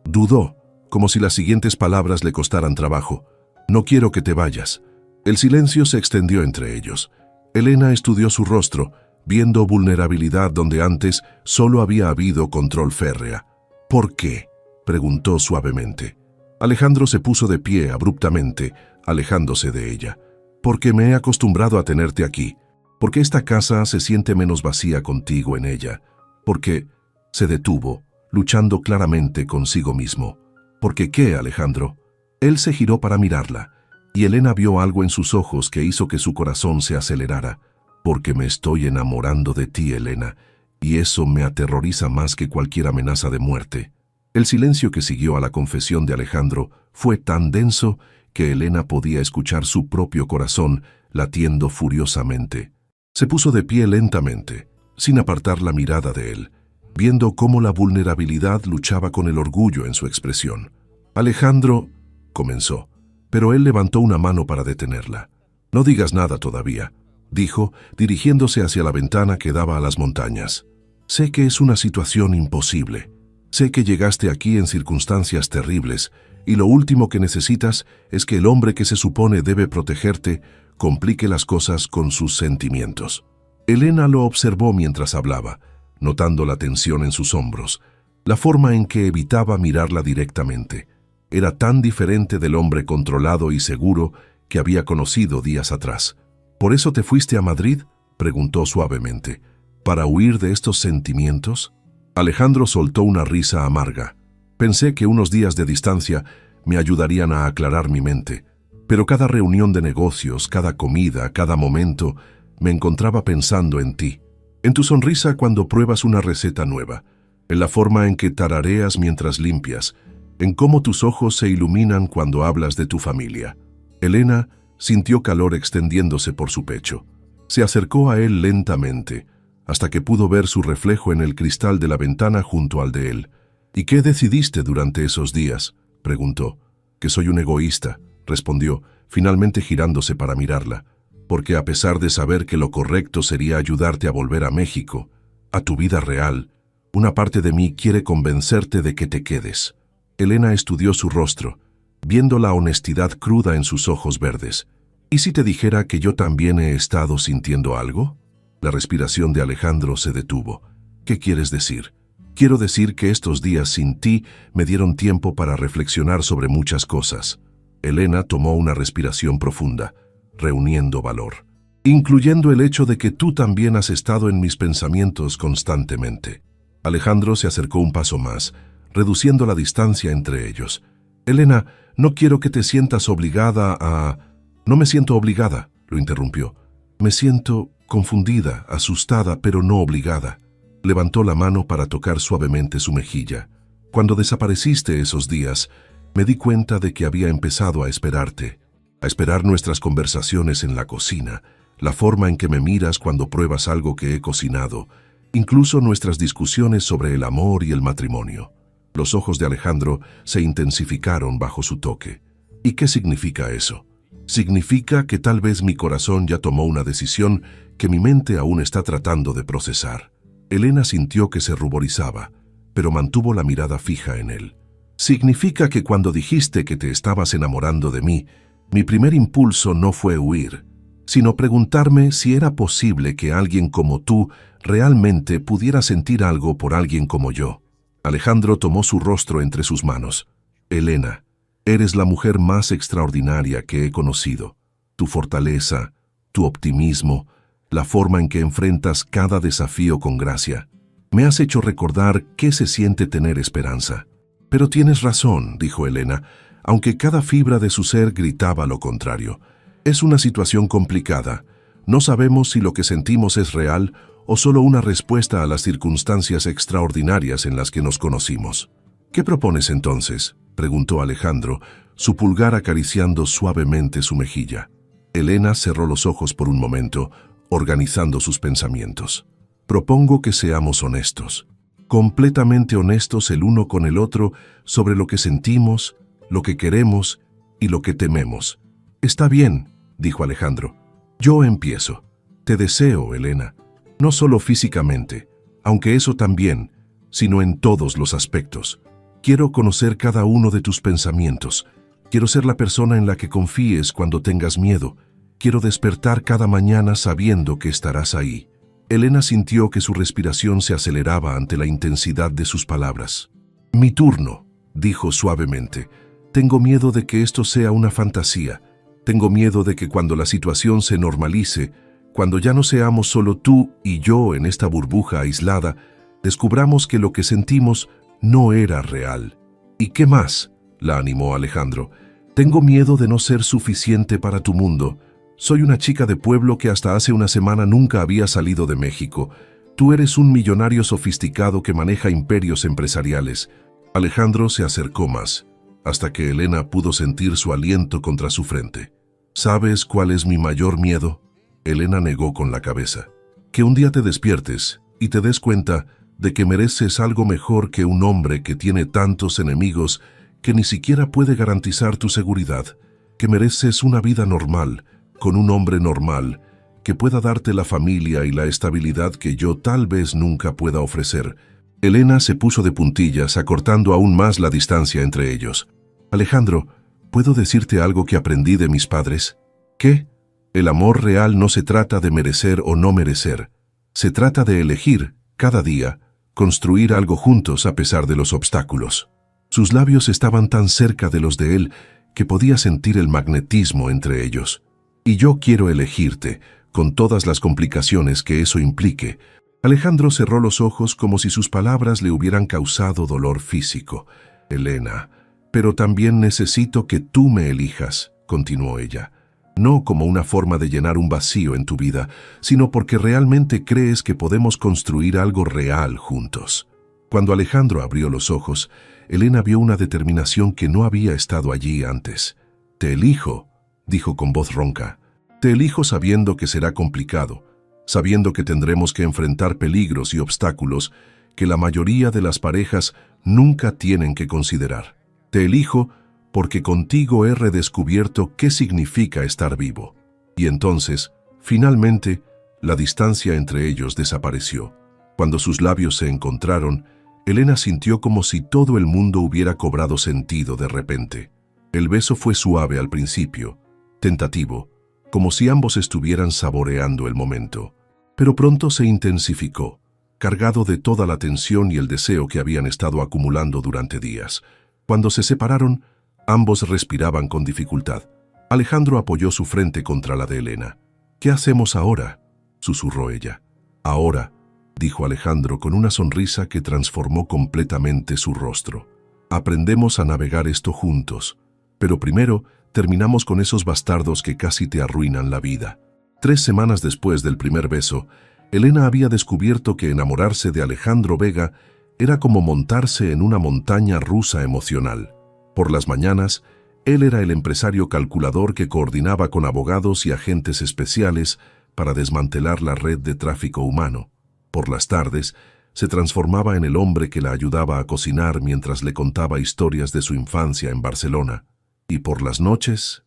dudó, como si las siguientes palabras le costaran trabajo. No quiero que te vayas. El silencio se extendió entre ellos. Elena estudió su rostro, viendo vulnerabilidad donde antes solo había habido control férrea. ¿Por qué?, preguntó suavemente. Alejandro se puso de pie abruptamente, alejándose de ella. Porque me he acostumbrado a tenerte aquí. Porque esta casa se siente menos vacía contigo en ella. Porque... Se detuvo, luchando claramente consigo mismo. ¿Por qué, Alejandro? Él se giró para mirarla, y Elena vio algo en sus ojos que hizo que su corazón se acelerara. Porque me estoy enamorando de ti, Elena, y eso me aterroriza más que cualquier amenaza de muerte. El silencio que siguió a la confesión de Alejandro fue tan denso que Elena podía escuchar su propio corazón latiendo furiosamente. Se puso de pie lentamente, sin apartar la mirada de él, viendo cómo la vulnerabilidad luchaba con el orgullo en su expresión. Alejandro, comenzó, pero él levantó una mano para detenerla. No digas nada todavía, dijo, dirigiéndose hacia la ventana que daba a las montañas. Sé que es una situación imposible. Sé que llegaste aquí en circunstancias terribles y lo último que necesitas es que el hombre que se supone debe protegerte complique las cosas con sus sentimientos. Elena lo observó mientras hablaba, notando la tensión en sus hombros, la forma en que evitaba mirarla directamente. Era tan diferente del hombre controlado y seguro que había conocido días atrás. ¿Por eso te fuiste a Madrid?, preguntó suavemente. ¿Para huir de estos sentimientos? Alejandro soltó una risa amarga. Pensé que unos días de distancia me ayudarían a aclarar mi mente, pero cada reunión de negocios, cada comida, cada momento, me encontraba pensando en ti, en tu sonrisa cuando pruebas una receta nueva, en la forma en que tarareas mientras limpias, en cómo tus ojos se iluminan cuando hablas de tu familia. Elena sintió calor extendiéndose por su pecho. Se acercó a él lentamente, hasta que pudo ver su reflejo en el cristal de la ventana junto al de él. ¿Y qué decidiste durante esos días?, preguntó. Que soy un egoísta, respondió, finalmente girándose para mirarla, porque a pesar de saber que lo correcto sería ayudarte a volver a México, a tu vida real, una parte de mí quiere convencerte de que te quedes. Elena estudió su rostro, viendo la honestidad cruda en sus ojos verdes. ¿Y si te dijera que yo también he estado sintiendo algo? La respiración de Alejandro se detuvo. ¿Qué quieres decir? Quiero decir que estos días sin ti me dieron tiempo para reflexionar sobre muchas cosas. Elena tomó una respiración profunda, reuniendo valor, incluyendo el hecho de que tú también has estado en mis pensamientos constantemente. Alejandro se acercó un paso más, reduciendo la distancia entre ellos. Elena, no quiero que te sientas obligada a... No me siento obligada, lo interrumpió. Me siento confundida, asustada, pero no obligada. Levantó la mano para tocar suavemente su mejilla. Cuando desapareciste esos días, me di cuenta de que había empezado a esperarte, a esperar nuestras conversaciones en la cocina, la forma en que me miras cuando pruebas algo que he cocinado, incluso nuestras discusiones sobre el amor y el matrimonio. Los ojos de Alejandro se intensificaron bajo su toque. ¿Y qué significa eso? Significa que tal vez mi corazón ya tomó una decisión que mi mente aún está tratando de procesar. Elena sintió que se ruborizaba, pero mantuvo la mirada fija en él. Significa que cuando dijiste que te estabas enamorando de mí, mi primer impulso no fue huir, sino preguntarme si era posible que alguien como tú realmente pudiera sentir algo por alguien como yo. Alejandro tomó su rostro entre sus manos. Elena, eres la mujer más extraordinaria que he conocido. Tu fortaleza, tu optimismo, la forma en que enfrentas cada desafío con gracia. Me has hecho recordar qué se siente tener esperanza. Pero tienes razón, dijo Elena, aunque cada fibra de su ser gritaba lo contrario. Es una situación complicada. No sabemos si lo que sentimos es real o solo una respuesta a las circunstancias extraordinarias en las que nos conocimos. ¿Qué propones entonces?, preguntó Alejandro, su pulgar acariciando suavemente su mejilla. Elena cerró los ojos por un momento, organizando sus pensamientos. Propongo que seamos honestos, completamente honestos el uno con el otro sobre lo que sentimos, lo que queremos y lo que tememos. Está bien, dijo Alejandro. Yo empiezo. Te deseo, Elena, no solo físicamente, aunque eso también, sino en todos los aspectos. Quiero conocer cada uno de tus pensamientos. Quiero ser la persona en la que confíes cuando tengas miedo. Quiero despertar cada mañana sabiendo que estarás ahí. Elena sintió que su respiración se aceleraba ante la intensidad de sus palabras. Mi turno, dijo suavemente. Tengo miedo de que esto sea una fantasía. Tengo miedo de que cuando la situación se normalice, cuando ya no seamos solo tú y yo en esta burbuja aislada, descubramos que lo que sentimos no era real. ¿Y qué más?, la animó Alejandro. Tengo miedo de no ser suficiente para tu mundo. Soy una chica de pueblo que hasta hace una semana nunca había salido de México. Tú eres un millonario sofisticado que maneja imperios empresariales. Alejandro se acercó más, hasta que Elena pudo sentir su aliento contra su frente. ¿Sabes cuál es mi mayor miedo?, Elena negó con la cabeza. Que un día te despiertes y te des cuenta de que mereces algo mejor que un hombre que tiene tantos enemigos que ni siquiera puede garantizar tu seguridad, que mereces una vida normal, con un hombre normal, que pueda darte la familia y la estabilidad que yo tal vez nunca pueda ofrecer. Elena se puso de puntillas, acortando aún más la distancia entre ellos. Alejandro, ¿puedo decirte algo que aprendí de mis padres? ¿Qué? El amor real no se trata de merecer o no merecer. Se trata de elegir, cada día, construir algo juntos a pesar de los obstáculos. Sus labios estaban tan cerca de los de él que podía sentir el magnetismo entre ellos. Y yo quiero elegirte, con todas las complicaciones que eso implique. Alejandro cerró los ojos como si sus palabras le hubieran causado dolor físico. Elena, pero también necesito que tú me elijas, continuó ella. No como una forma de llenar un vacío en tu vida, sino porque realmente crees que podemos construir algo real juntos. Cuando Alejandro abrió los ojos, Elena vio una determinación que no había estado allí antes. «Te elijo», dijo con voz ronca. «Te elijo sabiendo que será complicado, sabiendo que tendremos que enfrentar peligros y obstáculos que la mayoría de las parejas nunca tienen que considerar. Te elijo porque contigo he redescubierto qué significa estar vivo». Y entonces, finalmente, la distancia entre ellos desapareció. Cuando sus labios se encontraron, Elena sintió como si todo el mundo hubiera cobrado sentido de repente. El beso fue suave al principio, tentativo, como si ambos estuvieran saboreando el momento. Pero pronto se intensificó, cargado de toda la tensión y el deseo que habían estado acumulando durante días. Cuando se separaron, ambos respiraban con dificultad. Alejandro apoyó su frente contra la de Elena. «¿Qué hacemos ahora?», susurró ella. «Ahora», dijo Alejandro con una sonrisa que transformó completamente su rostro. «Aprendemos a navegar esto juntos, pero primero terminamos con esos bastardos que casi te arruinan la vida». 3 semanas después del primer beso, Elena había descubierto que enamorarse de Alejandro Vega era como montarse en una montaña rusa emocional. Por las mañanas, él era el empresario calculador que coordinaba con abogados y agentes especiales para desmantelar la red de tráfico humano. Por las tardes, se transformaba en el hombre que la ayudaba a cocinar mientras le contaba historias de su infancia en Barcelona. Y por las noches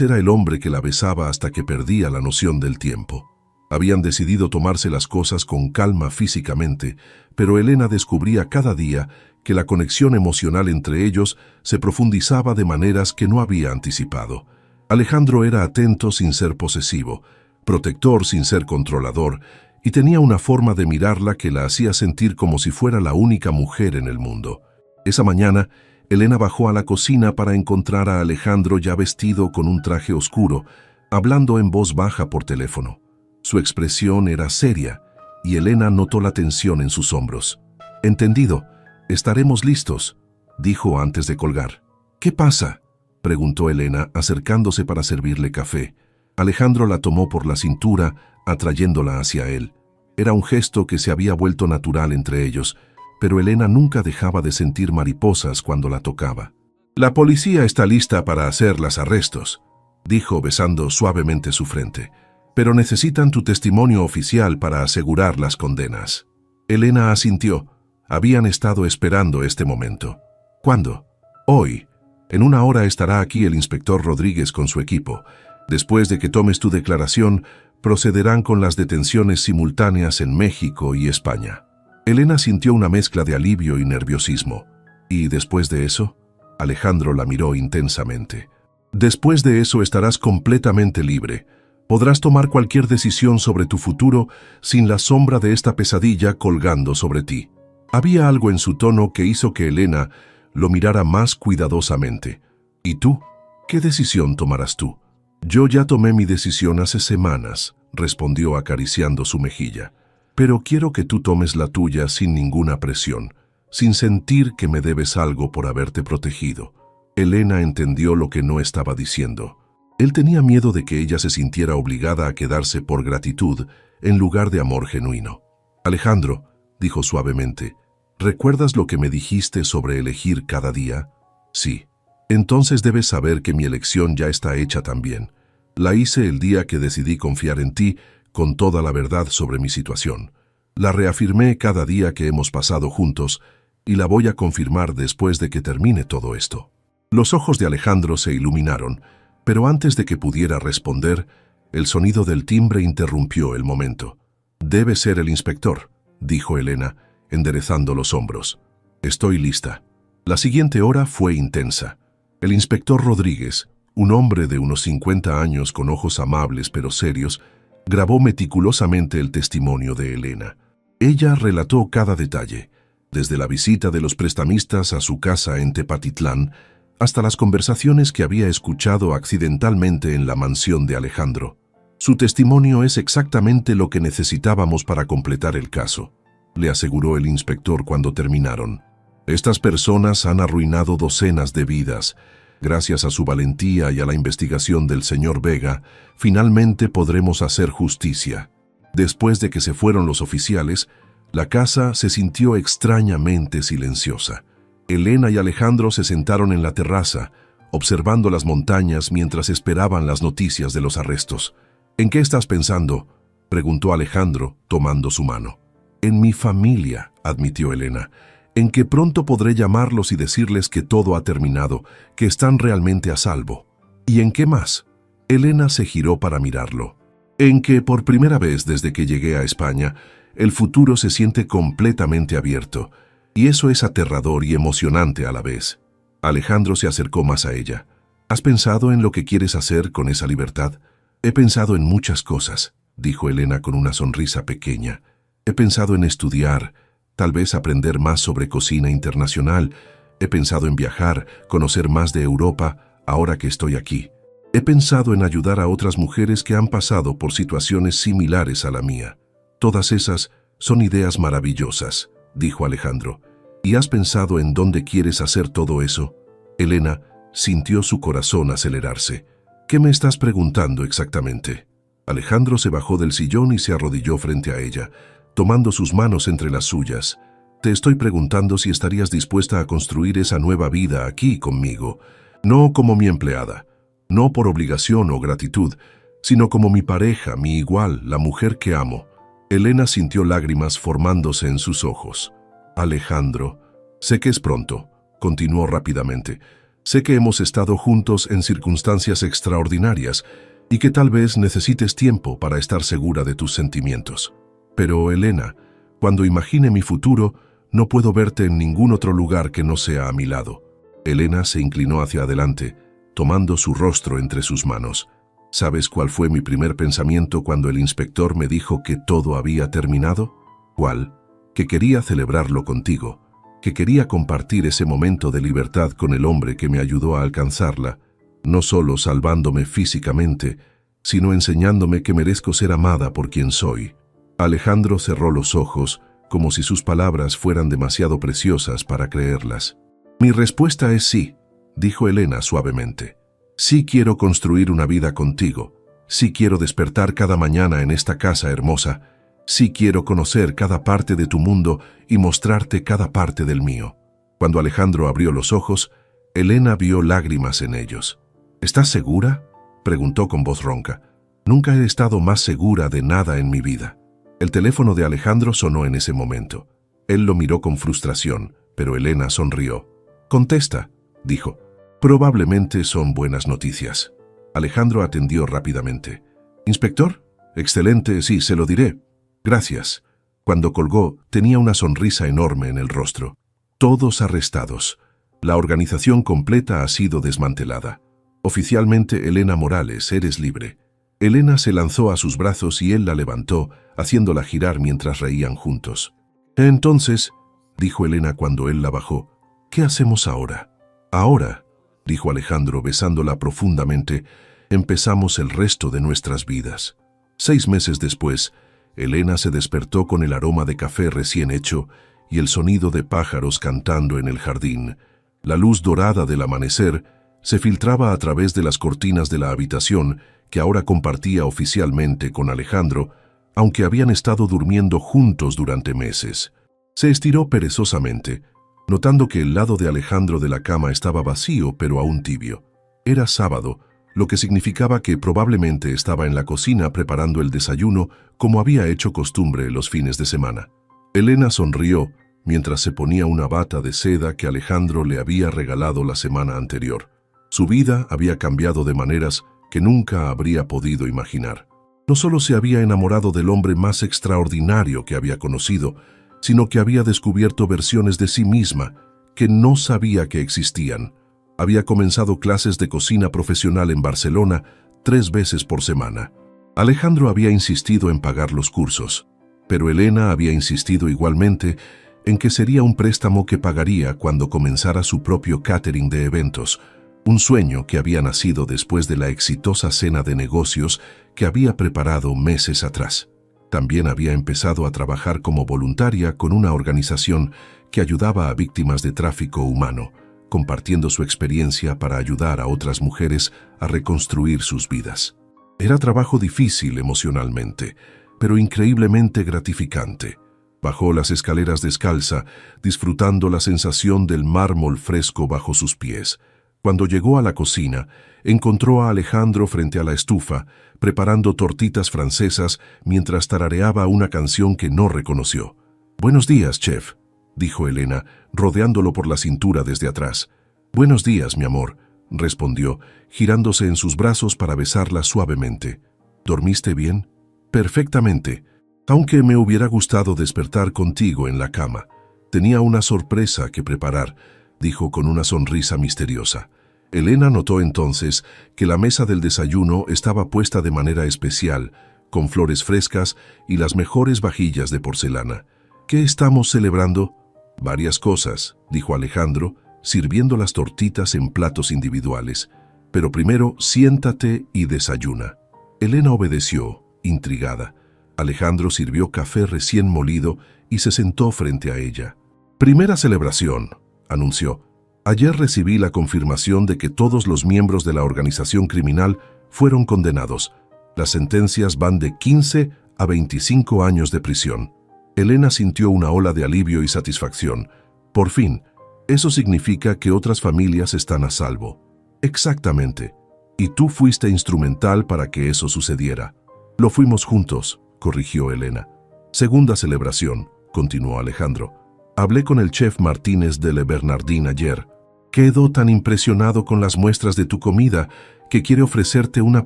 era el hombre que la besaba hasta que perdía la noción del tiempo. Habían decidido tomarse las cosas con calma físicamente, pero Elena descubría cada día que la conexión emocional entre ellos se profundizaba de maneras que no había anticipado. Alejandro era atento sin ser posesivo, protector sin ser controlador, y tenía una forma de mirarla que la hacía sentir como si fuera la única mujer en el mundo. Esa mañana, Elena bajó a la cocina para encontrar a Alejandro ya vestido con un traje oscuro, hablando en voz baja por teléfono. Su expresión era seria, y Elena notó la tensión en sus hombros. «Entendido, estaremos listos», dijo antes de colgar. «¿Qué pasa?», preguntó Elena, acercándose para servirle café. Alejandro la tomó por la cintura, atrayéndola hacia él. Era un gesto que se había vuelto natural entre ellos, pero Elena nunca dejaba de sentir mariposas cuando la tocaba. «La policía está lista para hacer los arrestos», dijo besando suavemente su frente. «Pero necesitan tu testimonio oficial para asegurar las condenas». Elena asintió. Habían estado esperando este momento. «¿Cuándo?» «Hoy. En 1 hora estará aquí el inspector Rodríguez con su equipo. Después de que tomes tu declaración, procederán con las detenciones simultáneas en México y España». Elena sintió una mezcla de alivio y nerviosismo. «¿Y después de eso?», Alejandro la miró intensamente. «Después de eso estarás completamente libre. Podrás tomar cualquier decisión sobre tu futuro sin la sombra de esta pesadilla colgando sobre ti». Había algo en su tono que hizo que Elena lo mirara más cuidadosamente. «¿Y tú? ¿Qué decisión tomarás tú?». «Yo ya tomé mi decisión hace semanas», respondió acariciando su mejilla. «Pero quiero que tú tomes la tuya sin ninguna presión, sin sentir que me debes algo por haberte protegido». Elena entendió lo que no estaba diciendo. Él tenía miedo de que ella se sintiera obligada a quedarse por gratitud en lugar de amor genuino. «Alejandro», dijo suavemente, «¿recuerdas lo que me dijiste sobre elegir cada día?». «Sí». «Entonces debes saber que mi elección ya está hecha también. La hice el día que decidí confiar en ti con toda la verdad sobre mi situación. La reafirmé cada día que hemos pasado juntos y la voy a confirmar después de que termine todo esto». Los ojos de Alejandro se iluminaron, pero antes de que pudiera responder, El sonido del timbre interrumpió el momento. «Debe ser el inspector», dijo Elena, enderezando los hombros. «Estoy lista». La siguiente hora fue intensa. El inspector Rodríguez, un hombre de unos 50 años con ojos amables pero serios, grabó meticulosamente el testimonio de Elena. Ella relató cada detalle, desde la visita de los prestamistas a su casa en Tepatitlán hasta las conversaciones que había escuchado accidentalmente en la mansión de Alejandro. Su testimonio es exactamente lo que necesitábamos para completar el caso, le aseguró el inspector cuando terminaron. Estas personas han arruinado docenas de vidas. Gracias a su valentía y a la investigación del señor Vega, finalmente podremos hacer justicia. Después de que se fueron los oficiales, la casa se sintió extrañamente silenciosa. Elena y Alejandro se sentaron en la terraza, observando las montañas mientras esperaban las noticias de los arrestos. «¿En qué estás pensando?», preguntó Alejandro, tomando su mano. «En mi familia», admitió Elena, «en que pronto podré llamarlos y decirles que todo ha terminado, que están realmente a salvo». «¿Y en qué más?». Elena se giró para mirarlo. «En que por primera vez desde que llegué a España, el futuro se siente completamente abierto, y eso es aterrador y emocionante a la vez». Alejandro se acercó más a ella. «¿Has pensado en lo que quieres hacer con esa libertad?». «He pensado en muchas cosas», dijo Elena con una sonrisa pequeña. «He pensado en estudiar, tal vez aprender más sobre cocina internacional. He pensado en viajar, conocer más de Europa, ahora que estoy aquí. He pensado en ayudar a otras mujeres que han pasado por situaciones similares a la mía». «Todas esas son ideas maravillosas», dijo Alejandro. «¿Y has pensado en dónde quieres hacer todo eso?». Elena sintió su corazón acelerarse. «¿Qué me estás preguntando exactamente?». Alejandro se bajó del sillón y se arrodilló frente a ella, tomando sus manos entre las suyas. «Te estoy preguntando si estarías dispuesta a construir esa nueva vida aquí conmigo, no como mi empleada, no por obligación o gratitud, sino como mi pareja, mi igual, la mujer que amo». Elena sintió lágrimas formándose en sus ojos. «Alejandro, sé que es pronto», continuó rápidamente. «Sé que hemos estado juntos en circunstancias extraordinarias y que tal vez necesites tiempo para estar segura de tus sentimientos. Pero, Elena, cuando imagine mi futuro, no puedo verte en ningún otro lugar que no sea a mi lado». Elena se inclinó hacia adelante, tomando su rostro entre sus manos. «¿Sabes cuál fue mi primer pensamiento cuando el inspector me dijo que todo había terminado?». «¿Cuál?». «Que quería celebrarlo contigo, que quería compartir ese momento de libertad con el hombre que me ayudó a alcanzarla, no solo salvándome físicamente, sino enseñándome que merezco ser amada por quien soy». Alejandro cerró los ojos, como si sus palabras fueran demasiado preciosas para creerlas. «Mi respuesta es sí», dijo Elena suavemente. «Sí quiero construir una vida contigo. Sí quiero despertar cada mañana en esta casa hermosa. Sí quiero conocer cada parte de tu mundo y mostrarte cada parte del mío». Cuando Alejandro abrió los ojos, Elena vio lágrimas en ellos. «¿Estás segura?», preguntó con voz ronca. «Nunca he estado más segura de nada en mi vida». El teléfono de Alejandro sonó en ese momento. Él lo miró con frustración, pero Elena sonrió. «Contesta», dijo. «Probablemente son buenas noticias». Alejandro atendió rápidamente. «¿Inspector? Excelente, sí, se lo diré. Gracias». Cuando colgó, tenía una sonrisa enorme en el rostro. «Todos arrestados. La organización completa ha sido desmantelada. Oficialmente, Elena Morales, eres libre». Elena se lanzó a sus brazos y él la levantó, haciéndola girar mientras reían juntos. «Entonces», dijo Elena cuando él la bajó, «¿qué hacemos ahora?». «Ahora», dijo Alejandro besándola profundamente, «empezamos el resto de nuestras vidas». 6 meses después, Elena se despertó con el aroma de café recién hecho y el sonido de pájaros cantando en el jardín. La luz dorada del amanecer se filtraba a través de las cortinas de la habitación que ahora compartía oficialmente con Alejandro, aunque habían estado durmiendo juntos durante meses. Se estiró perezosamente, notando que el lado de Alejandro de la cama estaba vacío pero aún tibio. Era sábado, lo que significaba que probablemente estaba en la cocina preparando el desayuno como había hecho costumbre los fines de semana. Elena sonrió mientras se ponía una bata de seda que Alejandro le había regalado la semana anterior. Su vida había cambiado de maneras que nunca habría podido imaginar. No solo se había enamorado del hombre más extraordinario que había conocido, sino que había descubierto versiones de sí misma que no sabía que existían. Había comenzado clases de cocina profesional en Barcelona 3 veces por semana. Alejandro había insistido en pagar los cursos, pero Elena había insistido igualmente en que sería un préstamo que pagaría cuando comenzara su propio catering de eventos, un sueño que había nacido después de la exitosa cena de negocios que había preparado meses atrás. También había empezado a trabajar como voluntaria con una organización que ayudaba a víctimas de tráfico humano, compartiendo su experiencia para ayudar a otras mujeres a reconstruir sus vidas. Era trabajo difícil emocionalmente, pero increíblemente gratificante. Bajó las escaleras descalza, disfrutando la sensación del mármol fresco bajo sus pies. Cuando llegó a la cocina, encontró a Alejandro frente a la estufa, preparando tortitas francesas mientras tarareaba una canción que no reconoció. «Buenos días, chef», dijo Elena, rodeándolo por la cintura desde atrás. «Buenos días, mi amor», respondió, girándose en sus brazos para besarla suavemente. «¿Dormiste bien?» «Perfectamente, aunque me hubiera gustado despertar contigo en la cama. Tenía una sorpresa que preparar», dijo con una sonrisa misteriosa. Elena notó entonces que la mesa del desayuno estaba puesta de manera especial, con flores frescas y las mejores vajillas de porcelana. «¿Qué estamos celebrando?» «Varias cosas», dijo Alejandro, sirviendo las tortitas en platos individuales. «Pero primero siéntate y desayuna». Elena obedeció, intrigada. Alejandro sirvió café recién molido y se sentó frente a ella. «Primera celebración», anunció. «Ayer recibí la confirmación de que todos los miembros de la organización criminal fueron condenados. Las sentencias van de 15 a 25 años de prisión». Elena sintió una ola de alivio y satisfacción. Por fin, eso significa que otras familias están a salvo. «Exactamente. Y tú fuiste instrumental para que eso sucediera». «Lo fuimos juntos», corrigió Elena. «Segunda celebración», continuó Alejandro. «Hablé con el chef Martínez de Le Bernardin ayer. Quedó tan impresionado con las muestras de tu comida que quiere ofrecerte una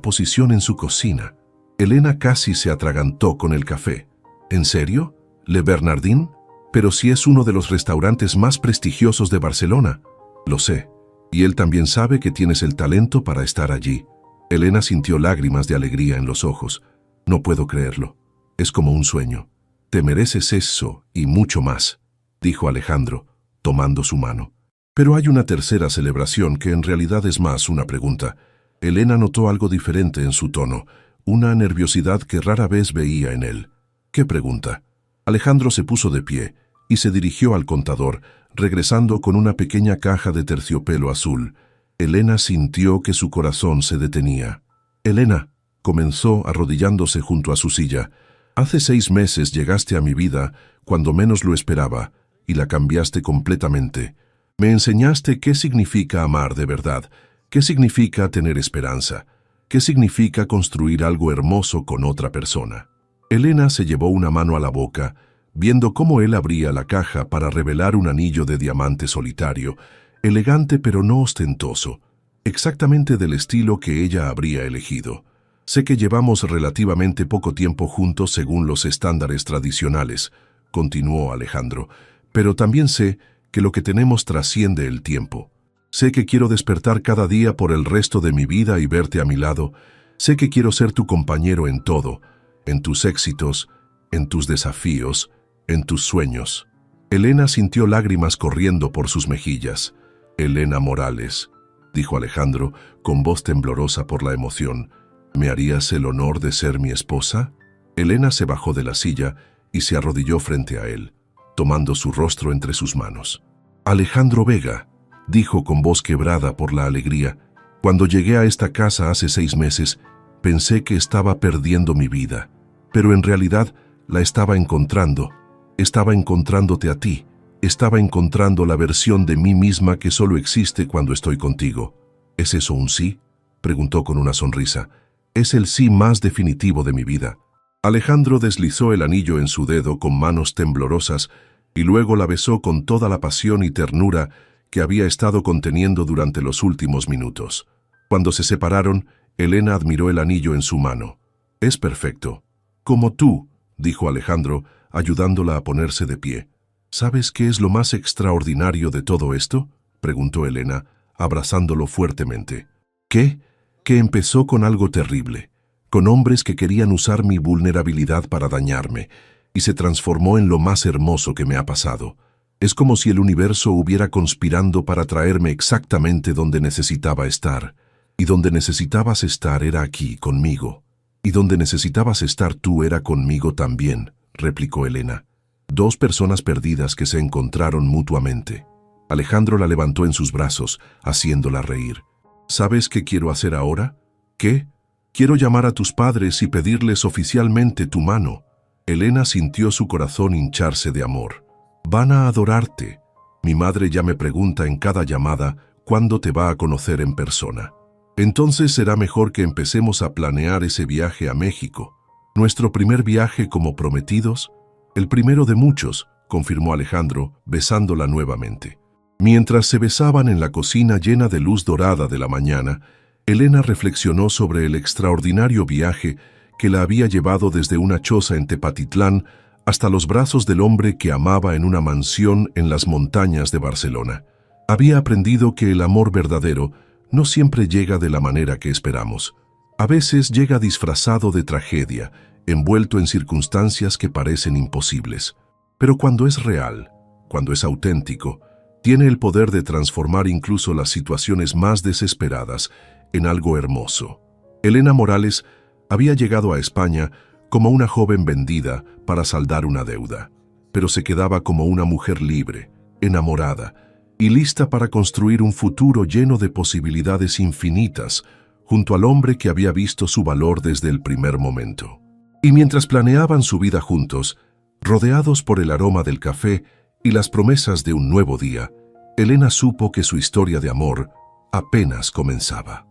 posición en su cocina». Elena casi se atragantó con el café. «¿En serio? ¿Le Bernardin? Pero si es uno de los restaurantes más prestigiosos de Barcelona». «Lo sé. Y él también sabe que tienes el talento para estar allí». Elena sintió lágrimas de alegría en los ojos. «No puedo creerlo. Es como un sueño. Te mereces eso y mucho más», dijo Alejandro, tomando su mano. «Pero hay una tercera celebración que en realidad es más una pregunta». Elena notó algo diferente en su tono, una nerviosidad que rara vez veía en él. «¿Qué pregunta?» Alejandro se puso de pie y se dirigió al contador, regresando con una pequeña caja de terciopelo azul. Elena sintió que su corazón se detenía. «Elena», comenzó arrodillándose junto a su silla, «hace 6 meses llegaste a mi vida cuando menos lo esperaba y la cambiaste completamente. Me enseñaste qué significa amar de verdad, qué significa tener esperanza, qué significa construir algo hermoso con otra persona». Elena se llevó una mano a la boca, viendo cómo él abría la caja para revelar un anillo de diamante solitario, elegante pero no ostentoso, exactamente del estilo que ella habría elegido. «Sé que llevamos relativamente poco tiempo juntos según los estándares tradicionales», continuó Alejandro, «pero también sé que lo que tenemos trasciende el tiempo. Sé que quiero despertar cada día por el resto de mi vida y verte a mi lado. Sé que quiero ser tu compañero en todo, en tus éxitos, en tus desafíos, en tus sueños». Elena sintió lágrimas corriendo por sus mejillas. «Elena Morales», dijo Alejandro, con voz temblorosa por la emoción, «¿me harías el honor de ser mi esposa?» Elena se bajó de la silla y se arrodilló frente a él, tomando su rostro entre sus manos. «Alejandro Vega», dijo con voz quebrada por la alegría, «cuando llegué a esta casa hace 6 meses, pensé que estaba perdiendo mi vida, pero en realidad la estaba encontrando. Estaba encontrándote a ti, estaba encontrando la versión de mí misma que solo existe cuando estoy contigo». «¿Es eso un sí?», preguntó con una sonrisa. «Es el sí más definitivo de mi vida». Alejandro deslizó el anillo en su dedo con manos temblorosas y luego la besó con toda la pasión y ternura que había estado conteniendo durante los últimos minutos. Cuando se separaron, Elena admiró el anillo en su mano. «Es perfecto. Como tú», dijo Alejandro, ayudándola a ponerse de pie. «¿Sabes qué es lo más extraordinario de todo esto?», preguntó Elena, abrazándolo fuertemente. «¿Qué? Que empezó con algo terrible, con hombres que querían usar mi vulnerabilidad para dañarme, y se transformó en lo más hermoso que me ha pasado. Es como si el universo hubiera conspirando para traerme exactamente donde necesitaba estar. Y donde necesitabas estar era aquí, conmigo. Y donde necesitabas estar tú era conmigo también», replicó Elena. Dos personas perdidas que se encontraron mutuamente. Alejandro la levantó en sus brazos, haciéndola reír. «¿Sabes qué quiero hacer ahora?». «¿Qué?». «Quiero llamar a tus padres y pedirles oficialmente tu mano». Elena sintió su corazón hincharse de amor. «Van a adorarte. Mi madre ya me pregunta en cada llamada cuándo te va a conocer en persona. Entonces será mejor que empecemos a planear ese viaje a México. Nuestro primer viaje como prometidos». «El primero de muchos», confirmó Alejandro, besándola nuevamente. Mientras se besaban en la cocina llena de luz dorada de la mañana, Elena reflexionó sobre el extraordinario viaje que la había llevado desde una choza en Tepatitlán hasta los brazos del hombre que amaba en una mansión en las montañas de Barcelona. Había aprendido que el amor verdadero no siempre llega de la manera que esperamos. A veces llega disfrazado de tragedia, envuelto en circunstancias que parecen imposibles. Pero cuando es real, cuando es auténtico, tiene el poder de transformar incluso las situaciones más desesperadas en algo hermoso. Elena Morales había llegado a España como una joven vendida para saldar una deuda, pero se quedaba como una mujer libre, enamorada y lista para construir un futuro lleno de posibilidades infinitas junto al hombre que había visto su valor desde el primer momento. Y mientras planeaban su vida juntos, rodeados por el aroma del café y las promesas de un nuevo día, Elena supo que su historia de amor apenas comenzaba.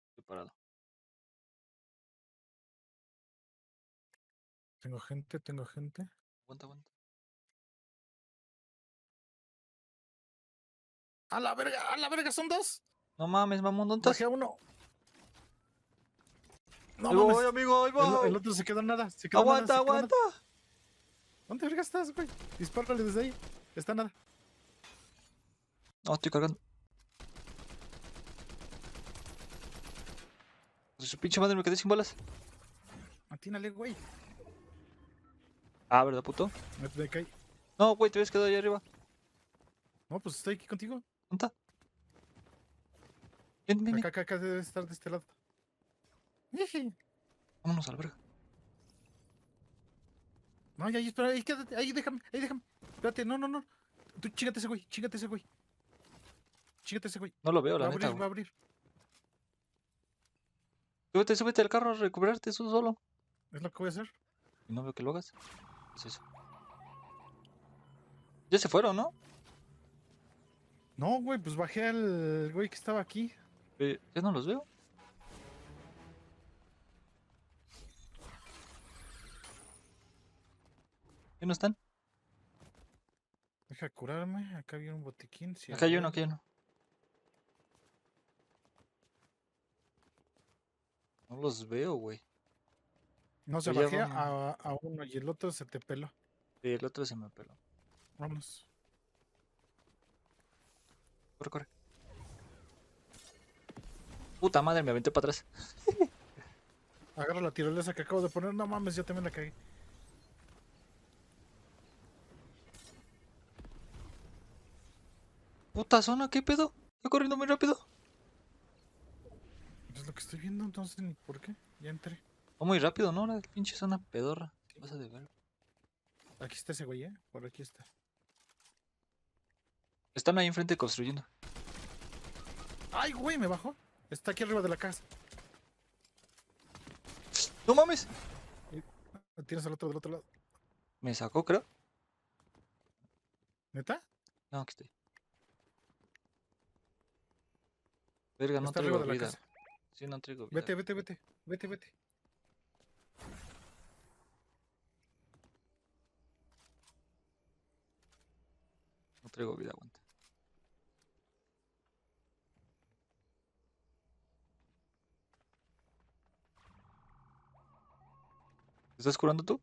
Estoy parado. Tengo gente, tengo gente. Aguanta, aguanta. ¡A la verga! ¡Son dos! No mames, mamón, ¿dónde Bajé estás? a uno. No Ahí mames. voy, amigo, ahí El voy. otro se quedó en nada. Se quedó en nada. Aguanta, Se quedó en nada. aguanta. ¿Dónde verga estás, güey? Dispárale desde ahí. Está nada. No, estoy cargando. De su pinche madre me quedé sin balas. Atínale, güey. Ah, ¿verdad, puto? Me caí. No, güey, te habías quedado ahí arriba. No, pues estoy aquí contigo. ¿Dónde está? Ven, ven, ven. Acá debe estar de este lado. Iji. Vámonos a la verga. No, ya, espera, ahí quédate. Ahí déjame, ahí déjame. Espérate, no, no, no. Tú chíngate ese güey, chíngate ese güey. Chíngate ese güey. No lo veo, Va la a neta, abrir, va güey. a abrir. Súbete, súbete al carro a recuperarte tú solo. Es lo que voy a hacer. Y no veo que lo hagas. ¿Qué es eso? Ya se fueron, ¿no? No, güey, pues bajé al güey que estaba aquí. Ya no los veo. ¿Ya no están? Deja curarme. Acá había un botiquín. Sí, Acá hay uno, acá hay uno. No los veo, güey. No, se Pero ya bajé vamos. a uno y el otro se te peló. Sí, el otro se me peló. Vámonos. Corre, corre. Puta madre, me aventé para atrás. Agarra la tirolesa que acabo de poner. No mames, yo también la cagué. Puta zona, ¿qué pedo? Estoy corriendo muy rápido. Es lo que estoy viendo, entonces ni por qué. Ya entré. Va muy rápido, ¿no? La pinche zona pedorra. Vas a de ver. Aquí está ese güey, por aquí está. Están ahí enfrente construyendo. ¡Ay, güey! Me bajó. Está aquí arriba de la casa. ¡No mames! Tienes al otro del otro lado. Me sacó, creo. ¿Neta? No, aquí estoy. Verga, no Está traigo arriba de la vida. casa. Sí, no traigo vida. Vete, vete, vete. Vete, vete. No traigo vida, aguanta. estás curando tú?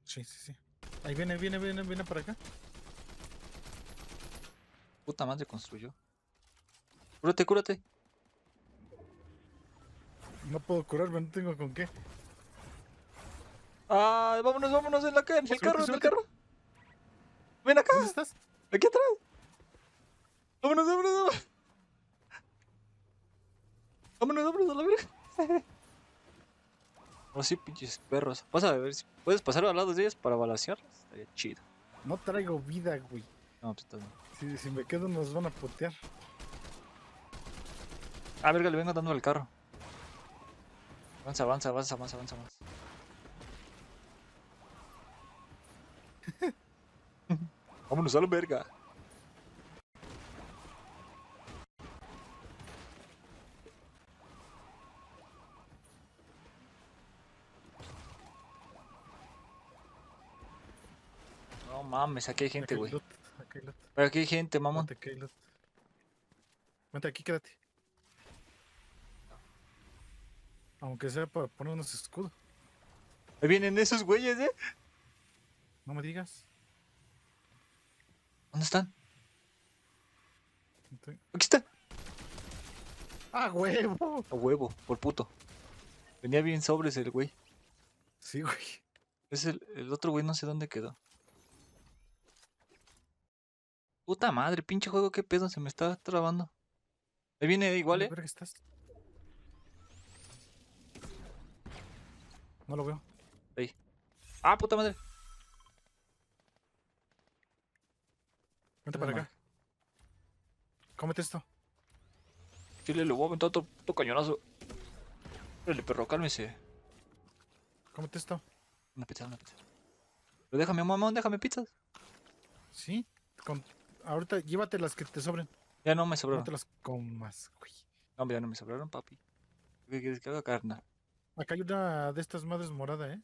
Sí, sí, sí. Ahí viene para acá. Puta madre construyó. Cúrate, cúrate. No puedo curarme, no tengo con qué. Ah, vámonos, vámonos en en el Súbete, carro, en el súbete. carro. Ven acá, ¿Dónde estás? aquí atrás. Vámonos, vámonos, vámonos. Vámonos, vámonos a la verga. Oh, sí, pinches perros. Pasa a ver si puedes pasar al lado de ellos para balancearlos. Estaría chido. No traigo vida, güey. No, pues está bien. Si me quedo nos van a putear. Ah, verga, le vengo dando al carro. Avanza, avanza, avanza, avanza, avanza más. Vámonos a la verga. No mames, aquí hay gente, Acá hay güey. loot, acá hay loot. Pero aquí hay gente, mamón. Vente, acá hay loot. Vente aquí, quédate. Aunque sea para poner unos escudos. Ahí vienen esos güeyes, ¿eh? No me digas. ¿Dónde están? Vente. Aquí están. ¡Ah, huevo! A huevo, por puto. Venía bien sobres el güey. Sí, güey. Es el otro güey, no sé dónde quedó. Puta madre, pinche juego, qué pedo, se me está trabando. Ahí viene igual, ¿Dónde ¿eh? verga estás? No lo veo. Ahí. Ah, puta madre. Vente Esa para madre. acá. Cómete esto. Chile, le voy a aventar otro cañonazo. Órale, perro, cálmese. Cómete esto. Una pizza, una pizza. Pero déjame, mamón, déjame pizzas. Sí. Ahorita llévate las que te sobren. Ya no me No sobraron. te las comas, güey. No, hombre, ya no me sobraron, papi. ¿Qué quieres que haga, carnal? Acá hay una de estas madres morada, ¿eh?